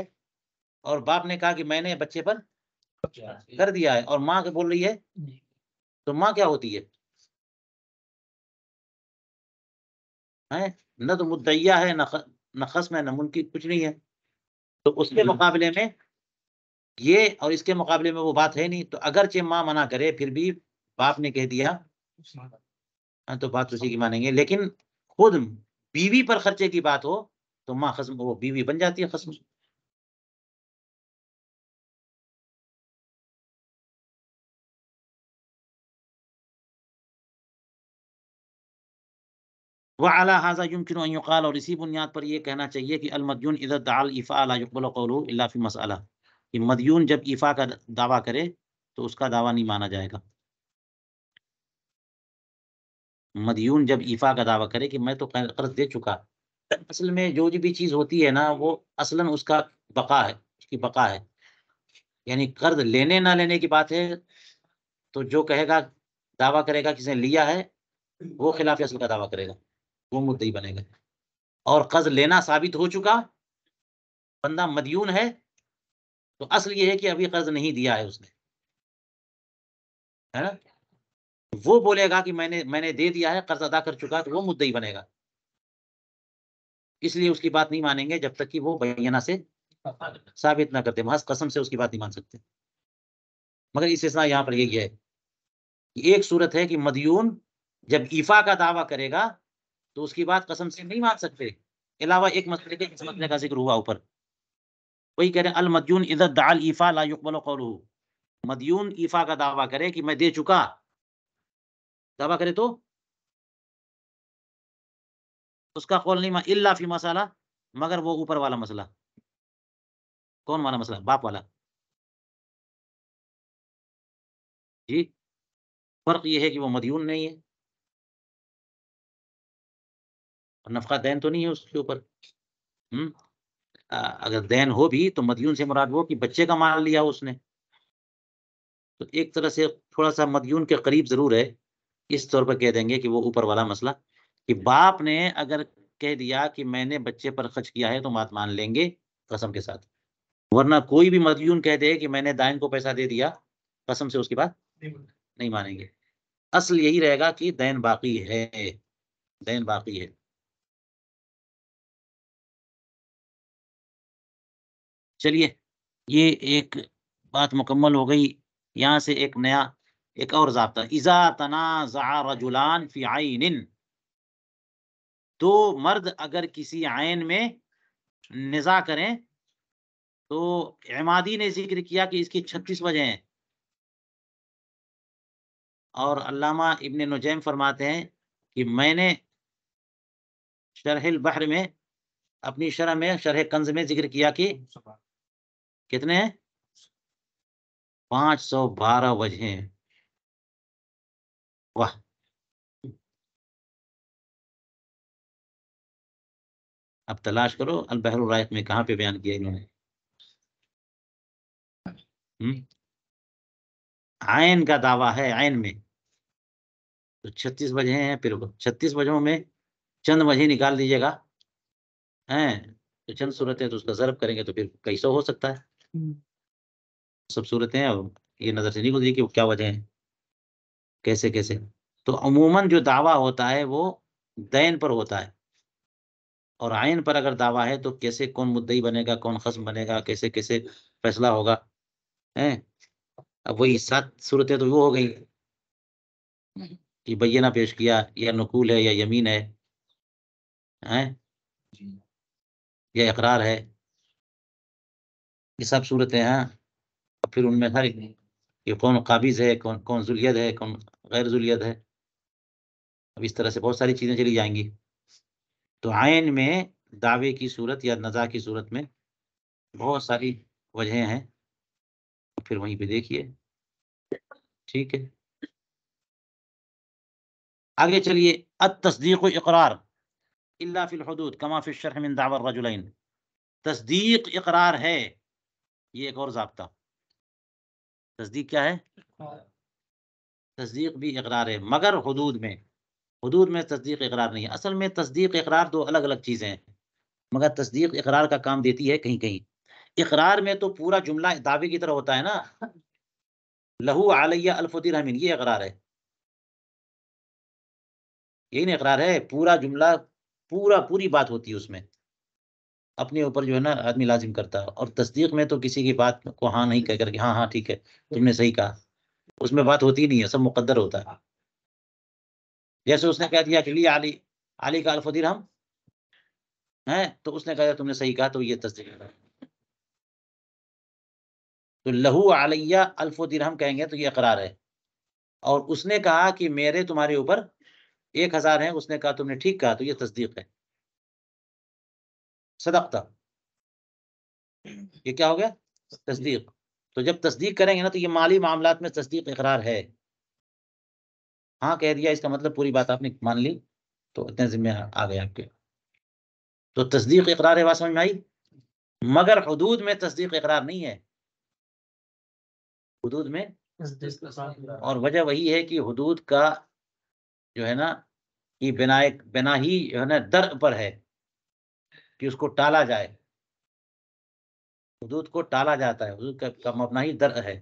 اور باپ نے کہا کہ میں نے بچے پر کر دیا ہے، اور ماں کے بول رہی ہے، تو ماں کیا ہوتی ہے؟ نہ تو مدعیہ ہے، نہ خصم ہے، نہ منکر، کچھ نہیں ہے۔ تو اس کے مقابلے میں یہ اور اس کے مقابلے میں وہ بات ہے نہیں، تو اگرچہ ماں منع کرے پھر بھی باپ نے کہہ دیا تو بات اسی کی مانیں گے۔ لیکن خود بیوی پر خرچے کی بات ہو تو ماں خصم، وہ بیوی بن جاتی ہے خصم۔ وعلى هذا يمكن ان يقال، اور اسی بنیاد پر یہ کہنا چاہیے کہ المدیون اذا ادعى الایفاء لا يقبل قوله الا في مسألہ، کہ مدیون جب ایفا کا دعویٰ کرے تو اس کا دعویٰ نہیں مانا جائے گا۔ مدیون جب ایفا کا دعویٰ کرے کہ میں تو قرض دے چکا، اصل میں جو بھی چیز ہوتی ہے نا وہ اصلاً اس کا بقا ہے، اس کی بقا ہے، یعنی قرض لینے نہ لینے کی بات ہے، تو جو کہے گا دعویٰ کرے گا کسی نے لیا ہے، وہ خلاف اصل کا دعویٰ کرے گا، وہ مدعی بنے گا۔ اور قرض لینا ثابت ہو چکا، بندہ مدیون ہے، تو اصل یہ ہے کہ ابھی قرض نہیں دیا ہے اس نے، ہے نا؟ وہ بولے گا کہ میں نے دے دیا ہے، قرض ادا کر چکا، تو وہ مدعی بنے گا۔ اس لیے اس کی بات نہیں مانیں گے جب تک کہ وہ بینہ سے ثابت نہ کرتے، محض قسم سے اس کی بات نہیں مان سکتے۔ مگر استثناء یہاں پر یہی ہے کہ ایک صورت ہے کہ مدیون جب ایفا کا دعویٰ کرے گا تو اس کی بات قسم سے نہیں مان سکتے، علاوہ ایک مسئلے کے، اس مسئلے کا ذکر ہوا اوپر، وہی کہہ رہے ہیں المدیون اذا ادعى الایفاء لا يقبل قوله، مدیون ایفا کا دعویٰ کرے کہ میں دے چکا، دعویٰ کرے تو اس کا قول نہیں الا فی مسئلہ، مگر وہ اوپر والا مسئلہ۔ کون والا مسئلہ؟ باپ والا۔ جی، فرق یہ ہے کہ وہ مدیون نہیں ہے، اور نفقہ دین تو نہیں ہے اس کے اوپر۔ اگر دین ہو بھی تو مدیون سے مراد وہ کہ بچے کا مال لیا اس نے، تو ایک طرح سے تھوڑا سا مدیون کے قریب ضرور ہے، اس طور پر کہہ دیں گے کہ وہ اوپر والا مسئلہ، کہ باپ نے اگر کہہ دیا کہ میں نے بچے پر خرچ کیا ہے تو بات مان لیں گے قسم کے ساتھ، ورنہ کوئی بھی مدیون کہہ دے کہ میں نے دائن کو پیسہ دے دیا، قسم سے اس کی بات نہیں مانیں گے۔ اصل یہی رہے گا کہ دین باقی ہے، دین باقی ہے۔ چلیے، یہ ایک بات مکمل ہو گئی۔ یہاں سے ایک نیا، ایک اور ضابطہ، اذا تنازع رجلان فی عین، دو مرد اگر کسی عین میں نزاع کریں، تو عمادی نے ذکر کیا کہ اس کی 36 وجہ ہیں، اور علامہ ابن نجیم فرماتے ہیں کہ میں نے شرح البحر میں، اپنی شرح میں، شرح کنز میں ذکر کیا کہ کتنے ہیں؟ 512 وجہ ہیں۔ واہ! اب تلاش کرو البحر الرائق میں کہاں پہ بیان کیا انہوں نے۔ عین کا دعویٰ ہے، عین میں تو 36 وجہ ہیں، پھر 36 وجہوں میں چند وجہ نکال دیجیے گا، تو چند صورتیں تو اس کا ضرب کریں گے تو پھر کئی سو ہو سکتا ہے، سب صورتیں، اور یہ نظر سے نہیں گزری کہ وہ کیا وجہ ہیں، کیسے کیسے۔ تو عموماً جو دعویٰ ہوتا ہے وہ دین پر ہوتا ہے، اور عین پر اگر دعویٰ ہے تو کیسے کون مدعی بنے گا، کون خصم بنے گا، کیسے کیسے فیصلہ ہوگا ہیں؟ اب وہی 7 صورتیں تو وہ ہو گئی کہ بینہ پیش کیا، یا نقول ہے، یا یمین ہے، ہیں؟ یا اقرار ہے، یہ سب صورتیں ہیں. اور پھر ان میں ہر کہ کون قابض ہے، کون ذوالید ہے، کون غیر ذوالید ہے. اب اس طرح سے بہت ساری چیزیں چلی جائیں گی. تو عین میں دعوے کی صورت یا نزاع کی صورت میں بہت ساری وجہیں ہیں، پھر وہیں پہ دیکھیے. ٹھیک ہے، آگے چلیے. التصدیق اقرار الا فی الحدود کما فی الشرح من دعوی الرجلین. تصدیق اقرار ہے، یہ ایک اور ضابطہ. تصدیق کیا ہے؟ تصدیق بھی اقرار ہے، مگر حدود میں. حدود میں تصدیق اقرار نہیں ہے. اصل میں تصدیق اقرار دو الگ الگ چیزیں ہیں، مگر تصدیق اقرار کا کام دیتی ہے کہیں کہیں. اقرار میں تو پورا جملہ دعوے کی طرح ہوتا ہے نا، لہو علیہ الف درہم، یہ اقرار ہے. یہی نہیں اقرار ہے، پورا جملہ، پوری بات ہوتی ہے اس میں، اپنے اوپر جو ہے نا آدمی لازم کرتا ہے. اور تصدیق میں تو کسی کی بات کو ہاں نہیں کہہ کر کے ہاں ٹھیک ہے تم نے صحیح کہا، اس میں بات ہوتی نہیں ہے، سب مقدر ہوتا ہے. جیسے اس نے کہہ دیا کہ علی کا الف درہم ہے، تو اس نے کہا تم نے صحیح کہا، تو یہ تصدیق ہے. تو لہو علیہ الف درہم کہیں گے تو یہ اقرار ہے. اور اس نے کہا کہ میرے تمہارے اوپر 1000 ہیں، اس نے کہا تم نے ٹھیک کہا، تو یہ تصدیق ہے. صدقتہ، یہ کیا ہو گیا؟ تصدیق. تو جب تصدیق کریں گے نا تو یہ مالی معاملات میں تصدیق اقرار ہے. ہاں کہہ دیا اس کا مطلب پوری بات آپ نے مان لی، تو اتنے ذمہ آ گئے آپ کے. تو تصدیق اقرار ہے، بات سمجھ میں آئی؟ مگر حدود میں تصدیق اقرار نہیں ہے. حدود میں، اور وجہ وہی ہے کہ حدود کا جو ہے نا یہ بنا ہی جو ہے نا درء پر ہے کہ اس کو ٹالا جائے. حدود کو ٹالا جاتا ہے، حدود کا مبنا ہی درء ہے.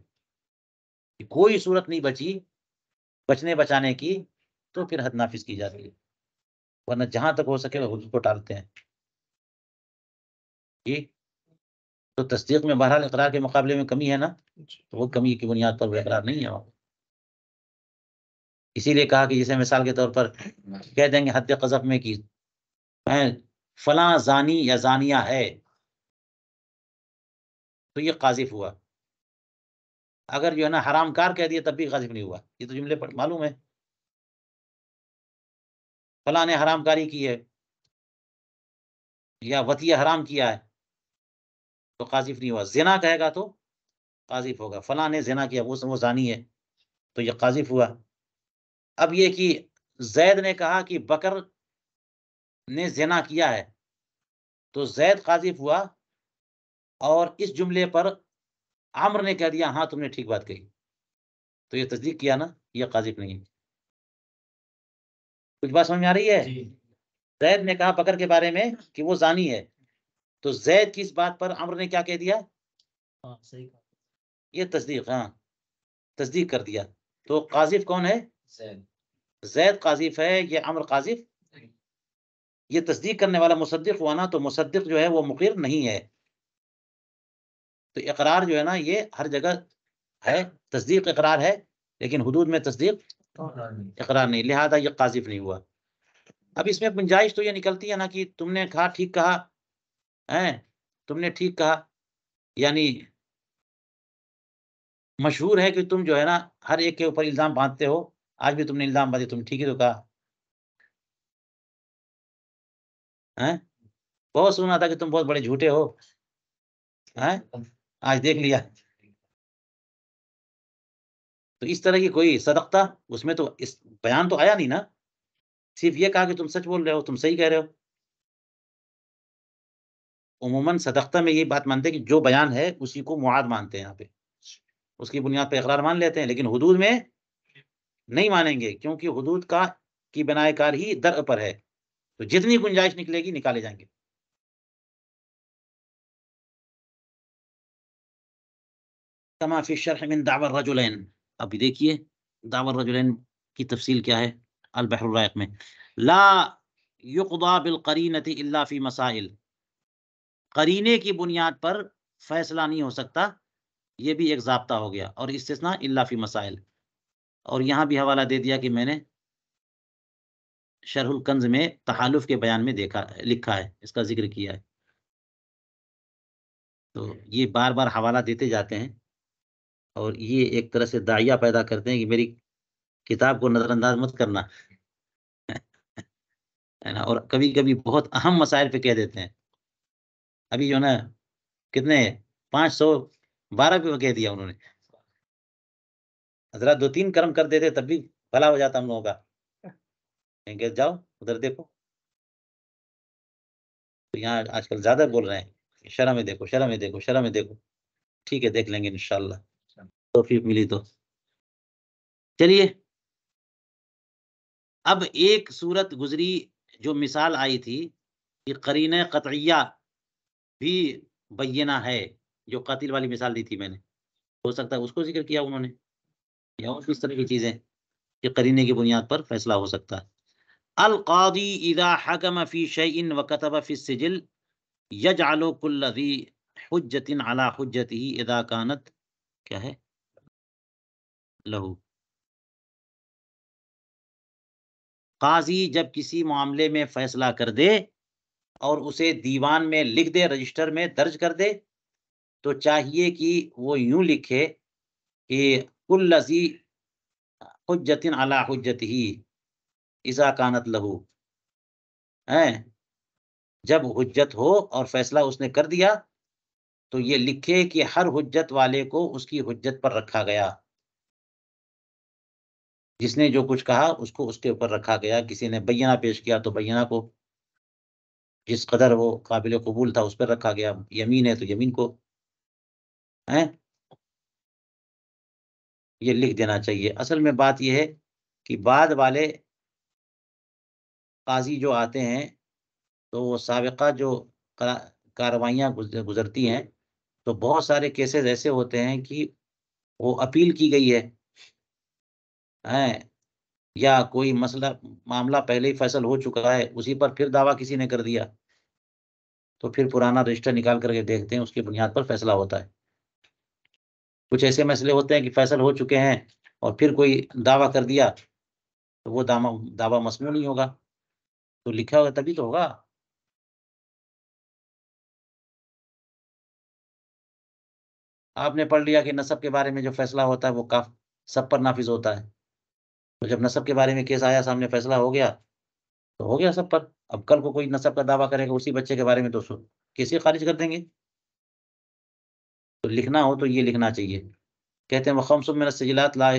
کوئی صورت نہیں بچی بچنے بچانے کی، تو پھر حد نافذ کی جاتی ہے، ورنہ جہاں تک ہو سکے وہ حدود کو ٹالتے ہیں. ٹھیک. تو تصدیق میں بہرحال اقرار کے مقابلے میں کمی ہے نا، تو وہ کمی کی بنیاد پر وہ اقرار نہیں ہے وہاں. اسی لیے کہا کہ جسے مثال کے طور پر کہہ دیں گے حد قذف میں کہ فلاں زانی یا زانیہ ہے، تو یہ قاذف ہوا. اگر جو ہے نا حرام کار کہہ دیا تب بھی قاذف نہیں ہوا. یہ تو جملے پر معلوم ہے، فلاں نے حرام کاری کی ہے یا وطیہ حرام کیا ہے تو قاذف نہیں ہوا. زنا کہے گا تو قاذف ہوگا. فلاں نے زنا کیا، وہ زانی ہے، تو یہ قاذف ہوا. اب یہ کہ زید نے کہا کہ بکر نے زنا کیا ہے، تو زید قاذف ہوا، اور اس جملے پر عمر نے کہہ دیا ہاں تم نے ٹھیک بات کہی، تو یہ تصدیق کیا نا، یہ قاذف نہیں ہے. کچھ بات سمجھ میں آ رہی ہے؟ زید نے کہا بکر کے بارے میں کہ وہ زانی ہے، تو زید کی اس بات پر عمر نے کیا کہہ دیا؟ یہ تصدیق، ہاں تصدیق کر دیا. تو قاذف کون ہے؟ زید قاذف ہے، یہ عمر قاذف. یہ تصدیق کرنے والا مصدق ہوا نا، تو مصدق جو ہے وہ مقر نہیں ہے. تو اقرار جو ہے نا یہ ہر جگہ ہے، تصدیق اقرار ہے، لیکن حدود میں تصدیق اقرار نہیں، لہذا یہ قاذف نہیں ہوا. اب اس میں گنجائش تو یہ نکلتی ہے نا کہ تم نے کہا ٹھیک کہا، تم نے ٹھیک کہا، یعنی مشہور ہے کہ تم جو ہے نا ہر ایک کے اوپر الزام باندھتے ہو. آج بھی تم نے الزام باندھے، تم ٹھیک ہی تو کہا. بہت سنا تھا کہ تم بہت بڑے جھوٹے ہو، آج دیکھ لیا. تو اس طرح کی کوئی صدقتہ اس میں تو اس بیان تو آیا نہیں نا، صرف یہ کہا کہ تم سچ بول رہے ہو، تم صحیح کہہ رہے ہو. عموماً صدقتہ میں یہ بات مانتے ہیں کہ جو بیان ہے اسی کو معاد مانتے ہیں، یہاں پہ اس کی بنیاد پہ اقرار مان لیتے ہیں. لیکن حدود میں نہیں مانیں گے، کیونکہ حدود کی بناء کار ہی درء پر ہے، تو جتنی گنجائش نکلے گی نکالے جائیں گے. کما فی الشرح من دعوی الرجلین. ابھی دیکھیے دعوی الرجلین کی تفصیل کیا ہے البحر الرائق میں. لا یقضی بالقرینۃ الا فی مسائل، قرینے کی بنیاد پر فیصلہ نہیں ہو سکتا، یہ بھی ایک ضابطہ ہو گیا، اور استثناء الا فی مسائل۔ اور یہاں بھی حوالہ دے دیا کہ میں نے شرح الکنز میں تحالف کے بیان میں لکھا ہے، اس کا ذکر کیا ہے۔ تو یہ بار بار حوالہ دیتے جاتے ہیں، اور یہ ایک طرح سے داعیہ پیدا کرتے ہیں کہ میری کتاب کو نظر انداز مت کرنا ہے نا، اور کبھی کبھی بہت اہم مسائل پہ کہہ دیتے ہیں۔ ابھی جو نا کتنے 512 پہ کہہ دیا انہوں نے، حضرات 2-3 کرم کر دیتے تب بھی بھلا ہو جاتا ہم لوگوں کا، کہ جاؤ ادھر دیکھو۔ تو یہاں آج کل زیادہ بول رہے ہیں شرح میں دیکھو، شرح میں دیکھو، شرح میں دیکھو۔ ٹھیک ہے، دیکھ لیں گے انشاءاللہ، توفیق ملی تو۔ چلیے، اب ایک صورت گزری جو مثال آئی تھی کہ قرینہ قطعیہ بھی بینہ ہے، جو قاتل والی مثال دی تھی میں نے، ہو سکتا ہے اس کو ذکر کیا انہوں نے، یا اور کس طرح کی چیزیں کہ قرینے کی بنیاد پر فیصلہ ہو سکتا ہے۔ القاضی اذا حکم فی شیء وکتب فی السجل یجعل کل ذی حجۃ علی حجتہ اذا کانت کیا ہے لہو۔ قاضی جب کسی معاملے میں فیصلہ کر دے اور اسے دیوان میں لکھ دے، رجسٹر میں درج کر دے، تو چاہیے کہ وہ یوں لکھے کہ کل ذی حجۃ علی حجتہ اذا کانت لہو، جب حجت ہو اور فیصلہ اس نے کر دیا تو یہ لکھے کہ ہر حجت والے کو اس کی حجت پر رکھا گیا، جس نے جو کچھ کہا اس کو اس کے اوپر رکھا گیا۔ کسی نے بینہ پیش کیا تو بینہ کو جس قدر وہ قابل قبول تھا اس پر رکھا گیا، یمین ہے تو یمین کو یہ لکھ دینا چاہیے۔ اصل میں بات یہ ہے کہ بعد والے قاضی جو آتے ہیں تو وہ سابقہ جو کاروائیاں گزرتی ہیں تو بہت سارے کیسز ایسے ہوتے ہیں کہ وہ اپیل کی گئی ہے، یا کوئی مسئلہ معاملہ پہلے ہی فیصل ہو چکا ہے، اسی پر پھر دعویٰ کسی نے کر دیا، تو پھر پرانا رجسٹر نکال کر کے دیکھتے ہیں، اس کی بنیاد پر فیصلہ ہوتا ہے۔ کچھ ایسے مسئلے ہوتے ہیں کہ فیصل ہو چکے ہیں اور پھر کوئی دعویٰ کر دیا تو وہ دعویٰ مسموع نہیں ہوگا، تو لکھا ہوگا تبھی تو ہوگا۔ آپ نے پڑھ لیا کہ نسب کے بارے میں جو فیصلہ ہوتا ہے وہ سب پر نافذ ہوتا ہے، تو جب نسب کے بارے میں کیس آیا، سامنے فیصلہ ہو گیا تو ہو گیا سب پر۔ اب کل کو کوئی نسب کا دعویٰ کرے گا اسی بچے کے بارے میں تو کیسے خارج کر دیں گے۔ تو لکھنا ہو تو یہ لکھنا چاہیے۔ کہتے ہیں وخمس من السجلات لا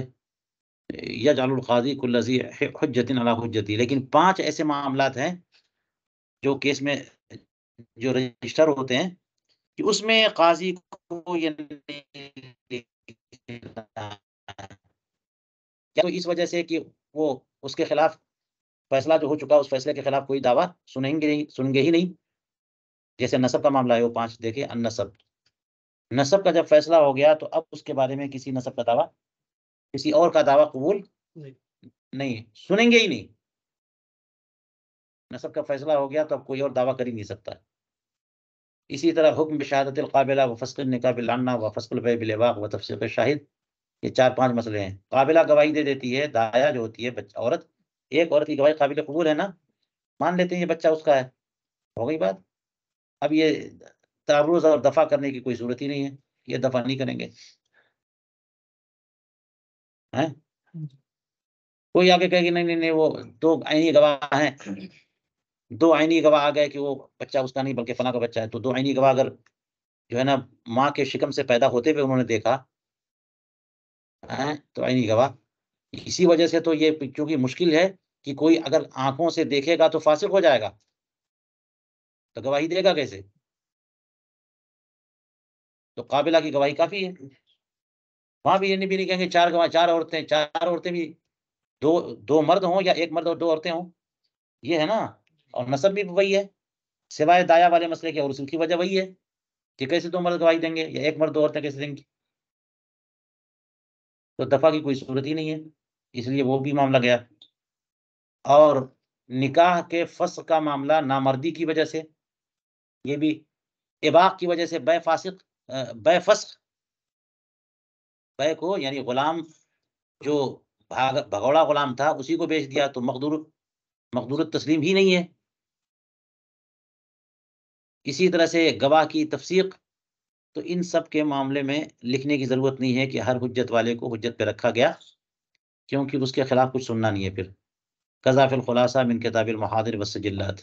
یجعل القاضی کل ذی حجۃ علی حجتہ، لیکن 5 ایسے معاملات ہیں جو کیس میں جو رجسٹر ہوتے ہیں کہ اس میں قاضی کو یہ تو اس وجہ سے کہ وہ اس کے خلاف فیصلہ جو ہو چکا اس فیصلے کے خلاف کوئی دعویٰ سنیں گے ہی نہیں۔ جیسے نسب کا معاملہ ہے، وہ 5 دیکھیں، النسب، نسب کا جب فیصلہ ہو گیا تو اب اس کے بارے میں کسی نسب کا دعویٰ، کسی اور کا دعویٰ قبول نہیں، سنیں گے ہی نہیں۔ نسب کا فیصلہ ہو گیا تو اب کوئی اور دعویٰ کر ہی نہیں سکتا۔ اسی طرح حکم بشہادت القابلہ و فسق النکاح بالعنہ و فسق البیع بالعواق و تفسیق الشاہد، یہ 4-5 مسئلے ہیں۔ قابلہ گواہی دے دیتی ہے، دایا جو ہوتی ہے عورت، ایک عورت کی گواہی قابل قبول ہے نا، مان لیتے ہیں یہ بچہ اس کا ہے، ہو گئی بات۔ اب یہ تعرض اور دفع کرنے کی کوئی صورت ہی نہیں ہے، یہ دفع نہیں کریں گے۔ کوئی آگے کہے گی نہیں وہ 2 عینی گواہ ہیں، 2 عینی گواہ آ گئے کہ وہ بچہ اس کا نہیں بلکہ فلاں کا بچہ ہے، تو 2 عینی گواہ اگر جو ہے نا ماں کے شکم سے پیدا ہوتے ہوئے انہوں نے دیکھا تو عینی گواہ۔ اسی وجہ سے تو یہ چونکہ مشکل ہے کہ کوئی اگر آنکھوں سے دیکھے گا تو فاسق ہو جائے گا، تو گواہی دے گا کیسے؟ تو قابلہ کی گواہی کافی ہے۔ وہاں بھی یہ نہیں کہیں گے 4 گواہ، 4 عورتیں بھی 2 مرد ہوں یا 1 مرد اور 2 عورتیں ہوں، یہ ہے نا، اور نسب بھی وہی ہے، سوائے دایا والے مسئلے کے، اور اس کی وجہ وہی ہے کہ کیسے 2 مرد گواہی دیں گے یا 1 مرد 2 عورتیں کیسے دیں گی؟ تو دفع کی کوئی صورت ہی نہیں ہے، اس لیے وہ بھی معاملہ گیا۔ اور نکاح کے فسخ کا معاملہ نامردی کی وجہ سے، یہ بھی اباق کی وجہ سے، بے فسخ، بے کو یعنی غلام جو بھگوڑا غلام تھا اسی کو بیچ دیا تو مقدور تسلیم ہی نہیں ہے۔ اسی طرح سے گواہ کی تفسیق، تو ان سب کے معاملے میں لکھنے کی ضرورت نہیں ہے کہ ہر حجت والے کو حجت پہ رکھا گیا، کیونکہ اس کے خلاف کچھ سننا نہیں ہے۔ پھر قضا فی الخلاصہ من کتاب المحاضر والسجلات۔